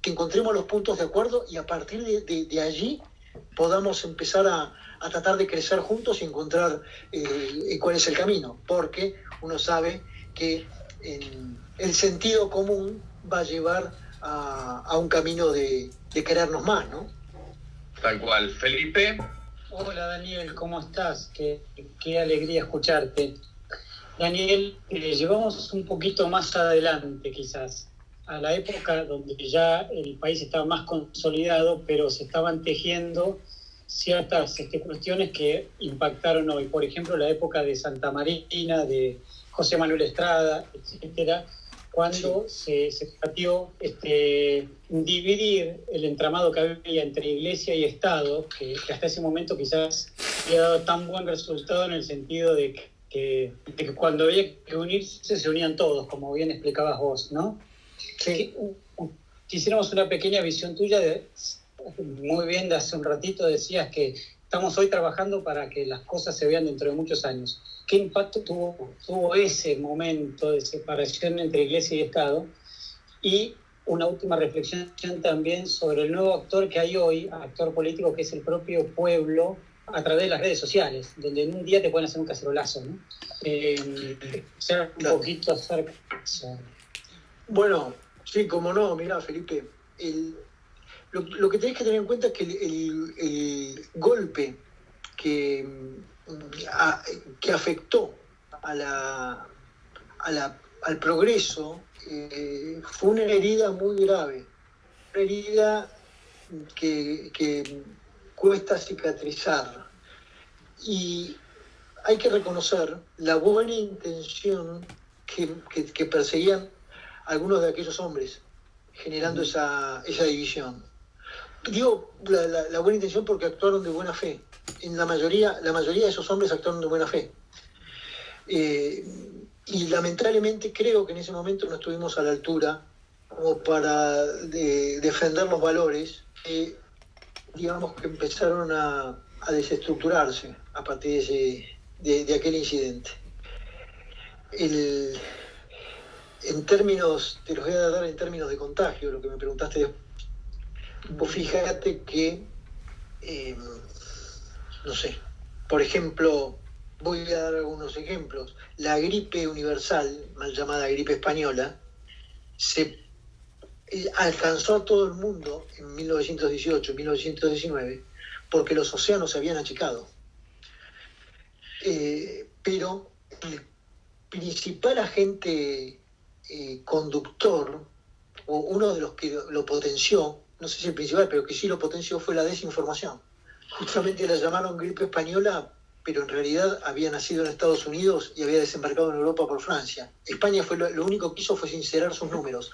encontremos los puntos de acuerdo y a partir de allí podamos empezar a tratar de crecer juntos y encontrar cuál es el camino, porque uno sabe que el sentido común va a llevar a un camino de querernos más, ¿no? Tal cual. Felipe. Hola Daniel, ¿cómo estás? Qué alegría escucharte. Daniel, llevamos un poquito más adelante quizás, a la época donde ya el país estaba más consolidado, pero se estaban tejiendo ciertas cuestiones que impactaron hoy. Por ejemplo, la época de Santa Marina, de José Manuel Estrada, etcétera, cuando se trató dividir el entramado que había entre Iglesia y Estado, que hasta ese momento quizás había dado tan buen resultado en el sentido de que cuando había que unirse se unían todos, como bien explicabas vos, ¿no? Sí. Quisiéramos una pequeña visión tuya, muy bien, de hace un ratito decías que estamos hoy trabajando para que las cosas se vean dentro de muchos años. ¿Qué impacto tuvo ese momento de separación entre Iglesia y Estado? Y una última reflexión también sobre el nuevo actor que hay hoy, actor político, que es el propio pueblo, a través de las redes sociales, donde en un día te pueden hacer un cacerolazo, ¿no? Ser un poquito acerca de eso. Bueno, sí, como no, mirá, Felipe, lo que tenés que tener en cuenta es que el golpe que afectó al progreso fue una herida muy grave, una herida que cuesta cicatrizar, y hay que reconocer la buena intención que perseguían algunos de aquellos hombres generando esa división. Digo la buena intención porque actuaron de buena fe. La mayoría de esos hombres actuaron de buena fe. Y lamentablemente creo que en ese momento no estuvimos a la altura como para defender los valores que, digamos, que empezaron a desestructurarse a partir de aquel incidente. En términos, te los voy a dar en términos de contagio, lo que me preguntaste después. Vos fíjate que, no sé, por ejemplo, voy a dar algunos ejemplos. La gripe universal, mal llamada gripe española, se alcanzó a todo el mundo en 1918, 1919, porque los océanos se habían achicado. Pero el principal agente conductor, o uno de los que lo potenció, no sé si el principal, pero que sí lo potenció, fue la desinformación. Justamente la llamaron gripe española, pero en realidad había nacido en Estados Unidos y había desembarcado en Europa por Francia. España fue lo único que hizo fue sincerar sus números.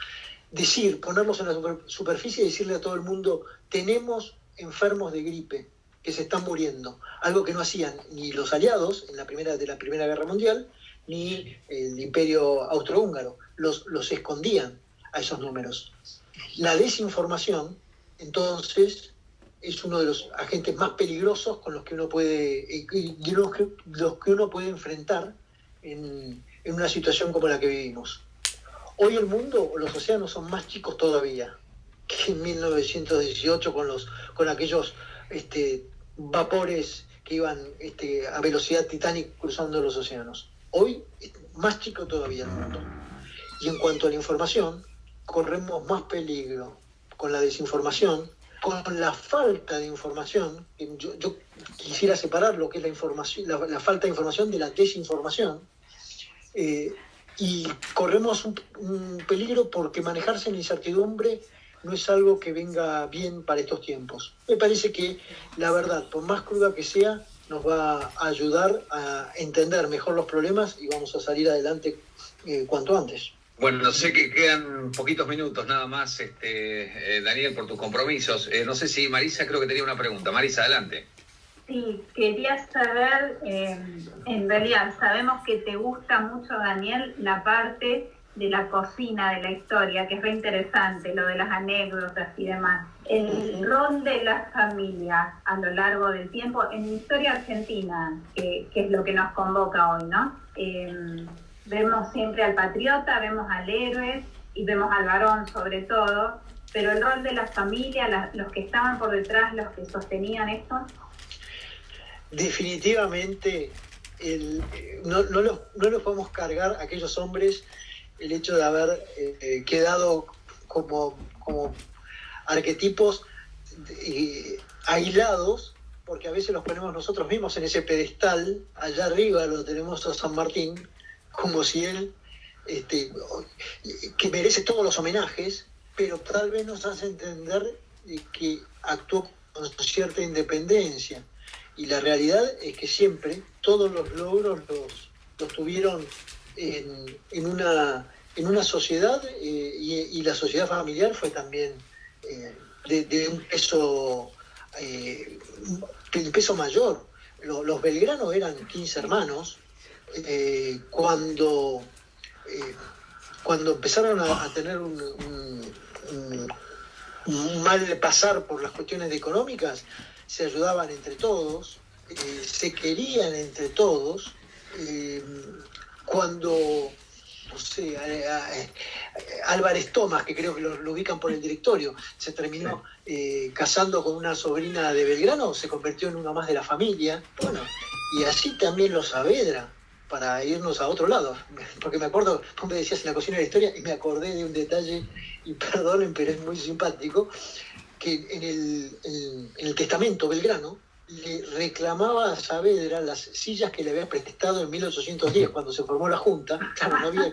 Ponerlos en la superficie y decirle a todo el mundo: tenemos enfermos de gripe que se están muriendo. Algo que no hacían ni los aliados de la Primera Guerra Mundial, ni el Imperio Austrohúngaro. Los escondían a esos números. La desinformación, entonces, es uno de los agentes más peligrosos con los que uno puede enfrentar en una situación como la que vivimos. Hoy el mundo, los océanos son más chicos todavía que en 1918 con aquellos vapores que iban a velocidad Titanic cruzando los océanos. Hoy es más chico todavía el mundo. Y en cuanto a la información, corremos más peligro con la desinformación, con la falta de información. Yo quisiera separar lo que es la información, la falta de información de la desinformación, y corremos un peligro porque manejarse en incertidumbre no es algo que venga bien para estos tiempos. Me parece que la verdad, por más cruda que sea, nos va a ayudar a entender mejor los problemas y vamos a salir adelante cuanto antes. Bueno, sé que quedan poquitos minutos nada más, Daniel, por tus compromisos. No sé si Marisa, creo que tenía una pregunta. Marisa, adelante. Sí, quería saber, en realidad sabemos que te gusta mucho, Daniel, la parte de la cocina, de la historia, que es re interesante, lo de las anécdotas y demás. El rol de la familia a lo largo del tiempo en la historia argentina, que es lo que nos convoca hoy, ¿no? Vemos siempre al patriota, vemos al héroe y vemos al varón sobre todo, pero el rol de la familia, los que estaban por detrás, los que sostenían esto. Definitivamente no los podemos cargar a aquellos hombres el hecho de haber quedado como arquetipos aislados, porque a veces los ponemos nosotros mismos en ese pedestal. Allá arriba lo tenemos a San Martín, como si él, que merece todos los homenajes, pero tal vez nos hace entender que actuó con cierta independencia. Y la realidad es que siempre todos los logros los tuvieron en una sociedad, y la sociedad familiar fue también de un peso, el peso mayor. Los Belgrano eran 15 hermanos. Cuando empezaron a tener un mal pasar por las cuestiones económicas, se ayudaban entre todos, se querían entre todos. Cuando no sé, Álvarez Tomás, que creo que lo ubican por el directorio, se terminó casando con una sobrina de Belgrano, se convirtió en una más de la familia. Bueno, y así también los Saavedra, para irnos a otro lado. Porque me acuerdo, vos me decías en la cocina de la historia, y me acordé de un detalle, y perdonen, pero es muy simpático, que en el testamento Belgrano le reclamaba a Saavedra las sillas que le había prestado en 1810, cuando se formó la Junta. Claro, no había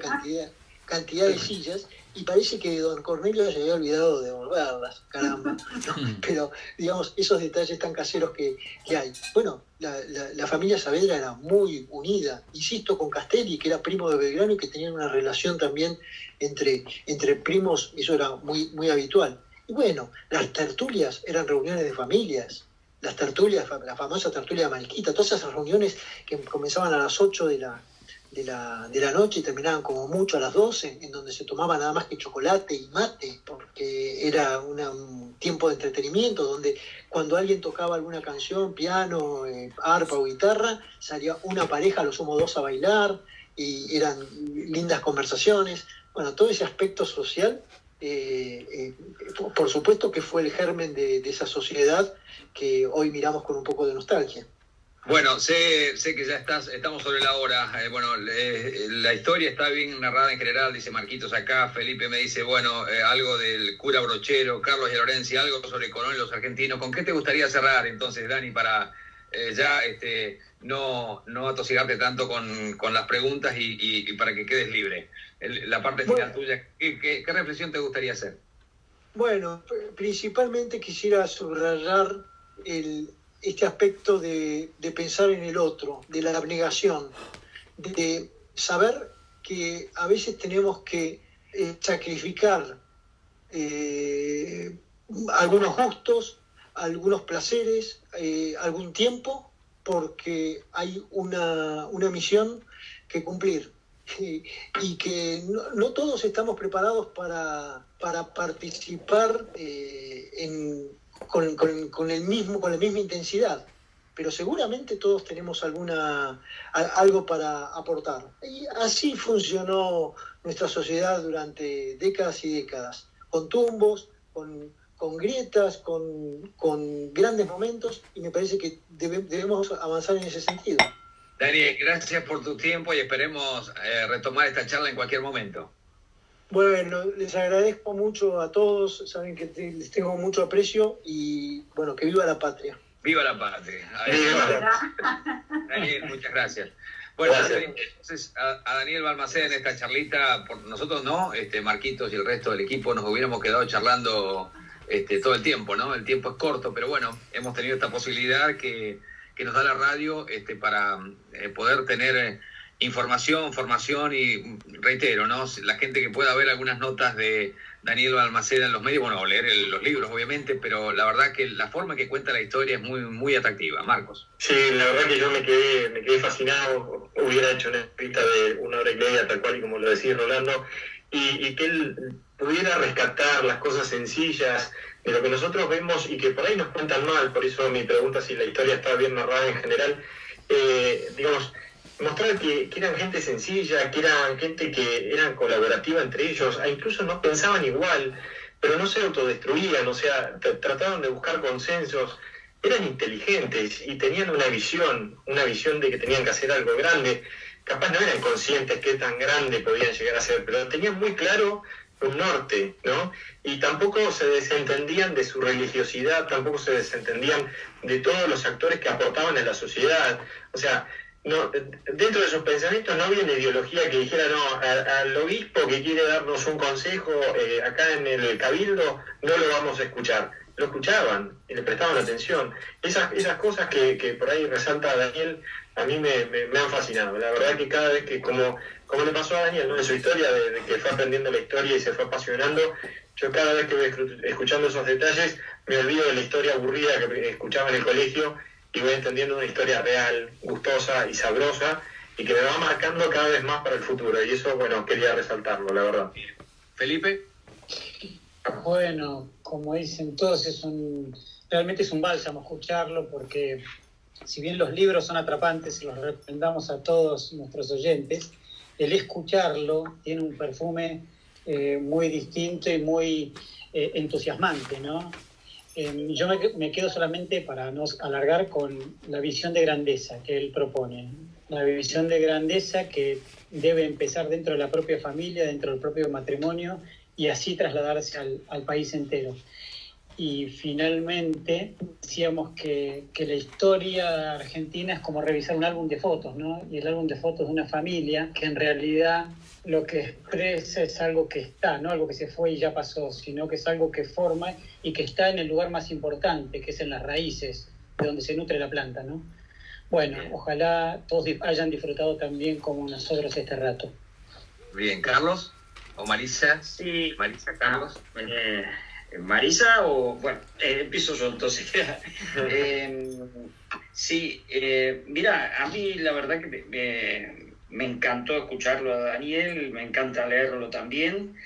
cantidad de sillas, y parece que don Cornelio se había olvidado de devolverlas, caramba, ¿no? Pero, digamos, esos detalles tan caseros que hay. Bueno, la familia Saavedra era muy unida, insisto, con Castelli, que era primo de Belgrano y que tenían una relación también entre primos, eso era muy, muy habitual. Y bueno, las tertulias eran reuniones de familias, las tertulias, la famosa tertulia de Malquita, todas esas reuniones que comenzaban a las 8 de la noche y terminaban como mucho a las 12, en donde se tomaba nada más que chocolate y mate, porque era un tiempo de entretenimiento, donde cuando alguien tocaba alguna canción, piano, arpa o guitarra, salía una pareja, a lo sumo dos, a bailar, y eran lindas conversaciones. Bueno, todo ese aspecto social, por supuesto que fue el germen de esa sociedad que hoy miramos con un poco de nostalgia. Bueno, sé que ya estamos sobre la hora. La historia está bien narrada en general, dice Marquitos acá. Felipe me dice, algo del cura Brochero, Carlos y Lorenzi, algo sobre Colón y los argentinos. ¿Con qué te gustaría cerrar entonces, Dani, para no atosigarte tanto con las preguntas y para que quedes libre? La parte final tuya, ¿qué reflexión te gustaría hacer? Bueno, principalmente quisiera subrayar este aspecto de pensar en el otro, de la abnegación, de saber que a veces tenemos que sacrificar algunos gustos, algunos placeres, algún tiempo, porque hay una misión que cumplir. Y que no todos estamos preparados para participar con la misma intensidad, pero seguramente todos tenemos algo para aportar. Y así funcionó nuestra sociedad durante décadas y décadas, con tumbos, con grietas, con grandes momentos, y me parece que debemos avanzar en ese sentido. Dani, gracias por tu tiempo y esperemos retomar esta charla en cualquier momento. Bueno, les agradezco mucho a todos, saben que les tengo mucho aprecio y bueno, que viva la patria. Viva la patria. Daniel, muchas gracias. Bueno, entonces a Daniel Balmaceda en esta charlita, por nosotros no, Marquitos y el resto del equipo nos hubiéramos quedado charlando todo el tiempo, ¿no? El tiempo es corto, pero bueno, hemos tenido esta posibilidad que nos da la radio para poder tener información, formación y reitero, ¿no? La gente que pueda ver algunas notas de Daniel Balmaceda en los medios, o leer los libros obviamente, pero la verdad que la forma que cuenta la historia es muy, muy atractiva. Marcos. Sí, la verdad que yo me quedé fascinado, hubiera hecho una escrita de 1 hora y media, tal cual y como lo decía Rolando, y que él pudiera rescatar las cosas sencillas de lo que nosotros vemos y que por ahí nos cuentan mal. Por eso mi pregunta si la historia está bien narrada en general, mostrar que eran gente sencilla, que eran gente que eran colaborativa entre ellos, incluso no pensaban igual, pero no se autodestruían, o sea, trataban de buscar consensos, eran inteligentes y tenían una visión de que tenían que hacer algo grande. Capaz no eran conscientes qué tan grande podían llegar a ser, pero tenían muy claro un norte, ¿no? Y tampoco se desentendían de su religiosidad, tampoco se desentendían de todos los actores que aportaban a la sociedad. O sea, no, dentro de sus pensamientos no había una ideología que dijera, no, al obispo que quiere darnos un consejo acá en el cabildo, no lo vamos a escuchar. Lo escuchaban y le prestaban atención. Esas cosas que por ahí resalta Daniel, a mí me han fascinado. La verdad que cada vez que, como le pasó a Daniel, ¿no? En su historia, de que fue aprendiendo la historia y se fue apasionando, yo cada vez que voy escuchando esos detalles, me olvido de la historia aburrida que escuchaba en el colegio y voy entendiendo una historia real, gustosa y sabrosa, y que me va marcando cada vez más para el futuro. Y eso, bueno, quería resaltarlo, la verdad. Felipe. Bueno, como dicen todos, realmente es un bálsamo escucharlo, porque si bien los libros son atrapantes y los recomendamos a todos nuestros oyentes, el escucharlo tiene un perfume muy distinto y muy entusiasmante, ¿no? Yo me quedo solamente, para no alargar, con la visión de grandeza que él propone. La visión de grandeza que debe empezar dentro de la propia familia, dentro del propio matrimonio, y así trasladarse al país entero. Y finalmente decíamos que la historia argentina es como revisar un álbum de fotos, ¿no? Y el álbum de fotos de una familia que en realidad lo que expresa es algo que está, no algo que se fue y ya pasó, sino que es algo que forma y que está en el lugar más importante, que es en las raíces, de donde se nutre la planta, ¿no? Bueno, ojalá todos hayan disfrutado también como nosotros este rato. Bien, ¿Carlos? ¿O Marisa? Sí. Marisa, Carlos. Marisa o... Bueno, empiezo yo entonces. Sí, mira, a mí la verdad que me encantó escucharlo a Daniel, me encanta leerlo también,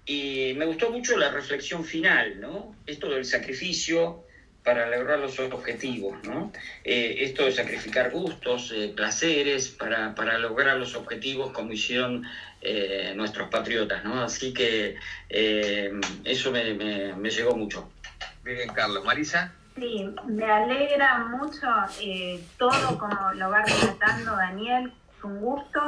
y me gustó mucho la reflexión final, ¿no? Esto del sacrificio para lograr los objetivos, ¿no? Esto de sacrificar gustos, placeres, para lograr los objetivos como hicieron nuestros patriotas, ¿no? Así que eso me llegó mucho. Bien, Carlos. ¿Marisa? Sí, me alegra mucho todo como lo va relatando Daniel, es un gusto,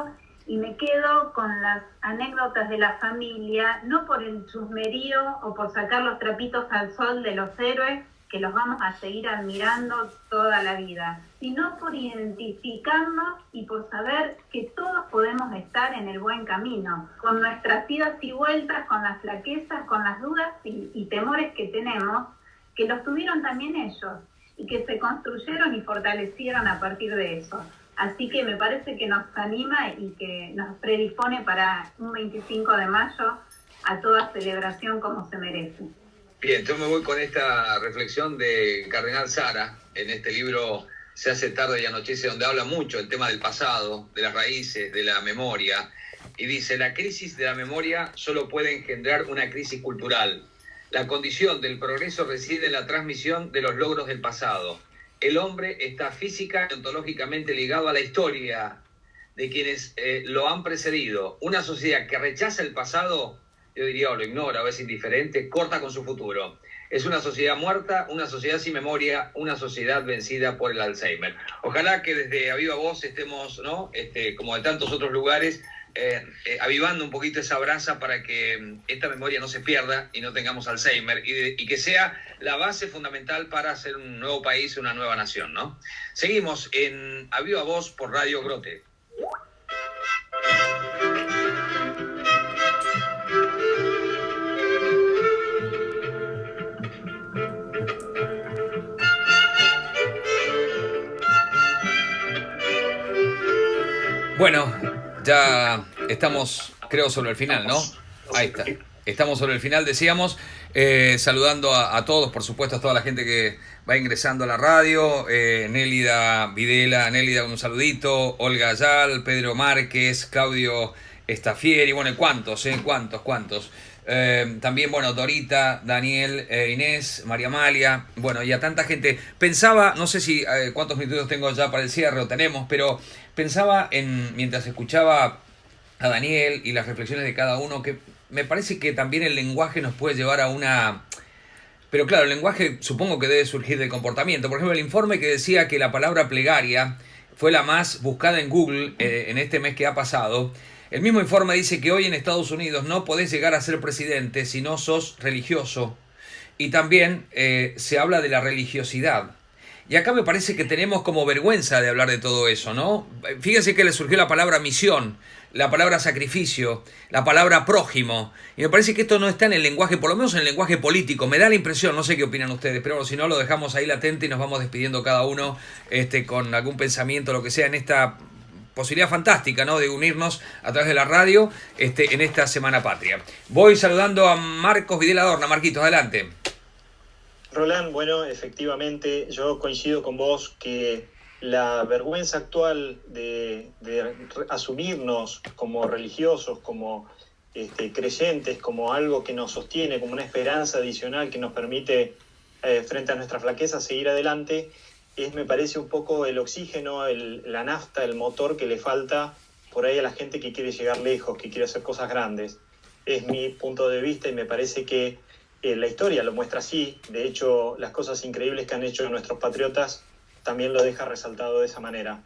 y me quedo con las anécdotas de la familia, no por el chusmerío o por sacar los trapitos al sol de los héroes, que los vamos a seguir admirando toda la vida, sino por identificarnos y por saber que todos podemos estar en el buen camino, con nuestras idas y vueltas, con las flaquezas, con las dudas y temores que tenemos, que los tuvieron también ellos y que se construyeron y fortalecieron a partir de eso. Así que me parece que nos anima y que nos predispone para un 25 de mayo a toda celebración como se merece. Bien, yo me voy con esta reflexión de Cardenal Sara en este libro Se hace tarde y anochece, donde habla mucho el tema del pasado, de las raíces, de la memoria, y dice: la crisis de la memoria solo puede engendrar una crisis cultural. La condición del progreso reside en la transmisión de los logros del pasado. El hombre está física y ontológicamente ligado a la historia de quienes lo han precedido. Una sociedad que rechaza el pasado, yo diría, o lo ignora o es indiferente, corta con su futuro. Es una sociedad muerta, una sociedad sin memoria, una sociedad vencida por el Alzheimer. Ojalá que desde A Viva Voz estemos, ¿no? Como de tantos otros lugares, avivando un poquito esa brasa para que esta memoria no se pierda y no tengamos Alzheimer, y que sea la base fundamental para hacer un nuevo país, una nueva nación, ¿no? Seguimos en A Viva Voz por Radio Grote. Bueno, ya estamos, creo, sobre el final, ¿no? Ahí está. Estamos sobre el final, decíamos, saludando a todos, por supuesto, a toda la gente que va ingresando a la radio. Nélida Videla, Nélida, un saludito. Olga Ayal, Pedro Márquez, Claudio Estafieri, bueno, ¿cuántos? ¿Cuántos? También, bueno, Dorita, Daniel, Inés, María Amalia, bueno, y a tanta gente. Pensaba, no sé si cuántos minutos tengo ya para el cierre o tenemos, pero pensaba mientras escuchaba a Daniel y las reflexiones de cada uno, que me parece que también el lenguaje nos puede llevar a una... Pero claro, el lenguaje supongo que debe surgir del comportamiento. Por ejemplo, el informe que decía que la palabra plegaria fue la más buscada en Google en este mes que ha pasado. El mismo informe dice que hoy en Estados Unidos no podés llegar a ser presidente si no sos religioso. Y también se habla de la religiosidad. Y acá me parece que tenemos como vergüenza de hablar de todo eso, ¿no? Fíjense que le surgió la palabra misión, la palabra sacrificio, la palabra prójimo. Y me parece que esto no está en el lenguaje, por lo menos en el lenguaje político. Me da la impresión, no sé qué opinan ustedes, pero bueno, si no lo dejamos ahí latente y nos vamos despidiendo cada uno con algún pensamiento, lo que sea, en esta posibilidad fantástica, ¿no?, de unirnos a través de la radio en esta Semana Patria. Voy saludando a Marcos Videla Adorna. Marquitos, adelante. Roland, bueno, efectivamente, yo coincido con vos que la vergüenza actual de asumirnos como religiosos, como creyentes, como algo que nos sostiene, como una esperanza adicional que nos permite, frente a nuestra flaqueza, seguir adelante, me parece un poco el oxígeno, la nafta, el motor que le falta por ahí a la gente que quiere llegar lejos, que quiere hacer cosas grandes. Es mi punto de vista y me parece que la historia lo muestra así. De hecho, las cosas increíbles que han hecho nuestros patriotas también lo deja resaltado de esa manera.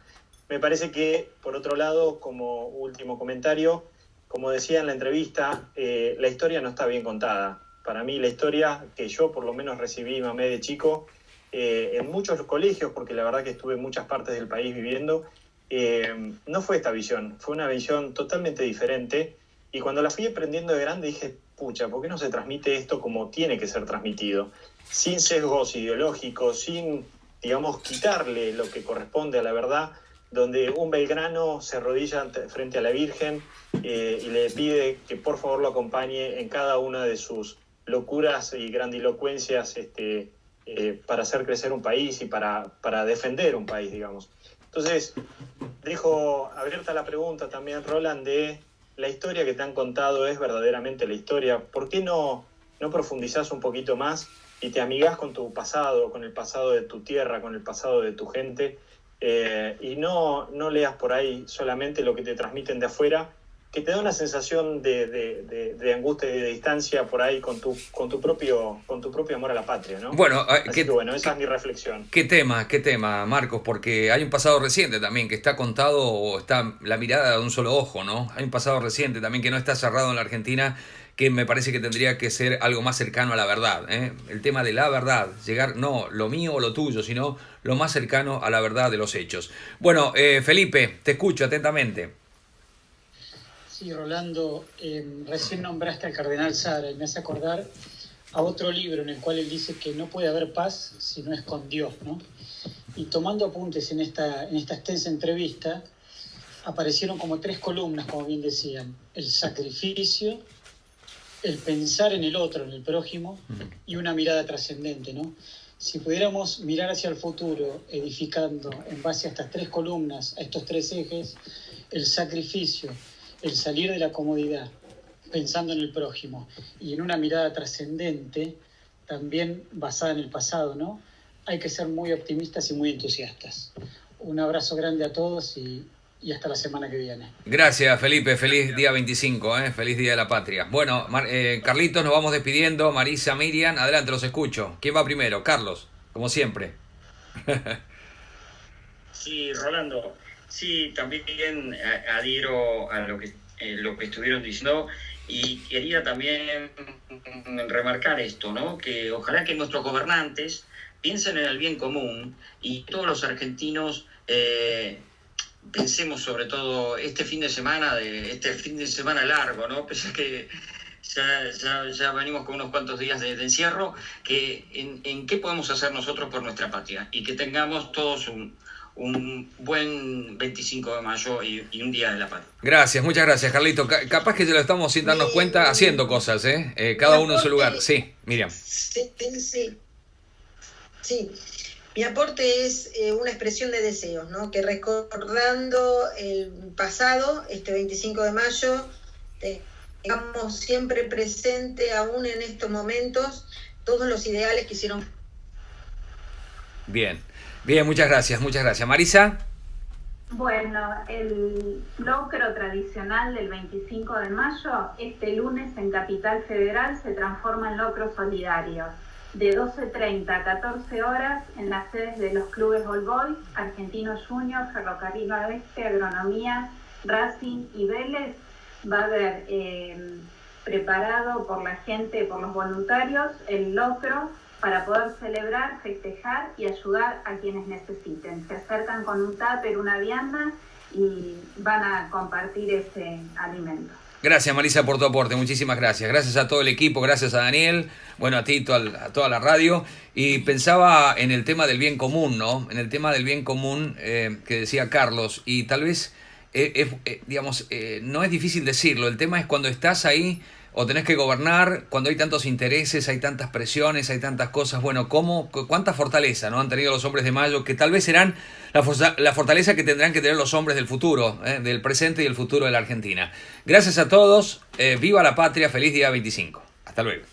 Me parece que, por otro lado, como último comentario, como decía en la entrevista, la historia no está bien contada. Para mí la historia que yo por lo menos recibí y mamé de chico, en muchos colegios, porque la verdad que estuve en muchas partes del país viviendo, no fue esta visión, fue una visión totalmente diferente. Y cuando la fui aprendiendo de grande dije, pucha, ¿por qué no se transmite esto como tiene que ser transmitido? Sin sesgos ideológicos, sin, digamos, quitarle lo que corresponde a la verdad, donde un belgrano se arrodilla frente a la Virgen y le pide que por favor lo acompañe en cada una de sus locuras y grandilocuencias para hacer crecer un país y para defender un país, digamos. Entonces, dejo abierta la pregunta también, Roland, de la historia que te han contado es verdaderamente la historia. ¿Por qué no profundizás un poquito más y te amigás con tu pasado, con el pasado de tu tierra, con el pasado de tu gente, y no leas por ahí solamente lo que te transmiten de afuera, que te da una sensación de angustia y de distancia por ahí con tu propio amor a la patria, ¿no? Bueno, esa es mi reflexión. ¿Qué tema, Marcos? Porque hay un pasado reciente también que está contado o está la mirada de un solo ojo, ¿no? Hay un pasado reciente también que no está cerrado en la Argentina, que me parece que tendría que ser algo más cercano a la verdad, ¿eh? El tema de la verdad, llegar, no lo mío o lo tuyo, sino lo más cercano a la verdad de los hechos. Bueno, Felipe, te escucho atentamente. Sí, Rolando, recién nombraste al cardenal Sara y me hace acordar a otro libro en el cual él dice que no puede haber paz si no es con Dios, ¿no? Y tomando apuntes en esta extensa entrevista, aparecieron como 3 columnas, como bien decían: el sacrificio, el pensar en el otro, en el prójimo, y una mirada trascendente, ¿no? Si pudiéramos mirar hacia el futuro, edificando en base a estas 3 columnas, a estos 3 ejes, el sacrificio, el salir de la comodidad, pensando en el prójimo, y en una mirada trascendente, también basada en el pasado, ¿no? Hay que ser muy optimistas y muy entusiastas. Un abrazo grande a todos y hasta la semana que viene. Gracias, Felipe. Feliz día 25, feliz Día de la Patria. Bueno, Carlitos, nos vamos despidiendo. Marisa, Miriam, adelante, los escucho. ¿Quién va primero? Carlos, como siempre. Sí, Rolando. Sí, también adhiero a lo que estuvieron diciendo y quería también remarcar esto, ¿no? Que ojalá que nuestros gobernantes piensen en el bien común y todos los argentinos pensemos sobre todo este fin de semana largo, ¿no? Pese a que ya venimos con unos cuantos días de encierro, que en qué podemos hacer nosotros por nuestra patria y que tengamos todos un buen 25 de mayo y un Día de la Paz. Gracias, muchas gracias, Carlito. Capaz que ya lo estamos sin darnos cuenta haciendo cosas, cada uno en su lugar. Sí, Miriam. Sí. Mi aporte es una expresión de deseos, ¿no? Que recordando el pasado, este 25 de mayo, tengamos siempre presente, aún en estos momentos, todos los ideales que hicieron. Bien, muchas gracias. Marisa. Bueno, el locro tradicional del 25 de mayo, este lunes en Capital Federal se transforma en locro solidario. De 12:30 a 14 horas en las sedes de los clubes All Boys, Argentinos Juniors, Ferrocarril Oeste, Agronomía, Racing y Vélez, va a haber preparado por la gente, por los voluntarios, el locro para poder celebrar, festejar y ayudar a quienes necesiten. Se acercan con un tupper, una vianda y van a compartir ese alimento. Gracias, Marisa, por tu aporte. Muchísimas gracias. Gracias a todo el equipo, gracias a Daniel, bueno, a ti, a toda la radio. Y pensaba en el tema del bien común, ¿no? En el tema del bien común que decía Carlos. Y tal vez, no es difícil decirlo. El tema es cuando estás ahí o tenés que gobernar, cuando hay tantos intereses, hay tantas presiones, hay tantas cosas. Bueno, ¿cuánta fortaleza, ¿no? Han tenido los hombres de Mayo, que tal vez serán la fortaleza que tendrán que tener los hombres del futuro, del presente y el futuro de la Argentina. Gracias a todos, viva la patria, feliz día 25. Hasta luego.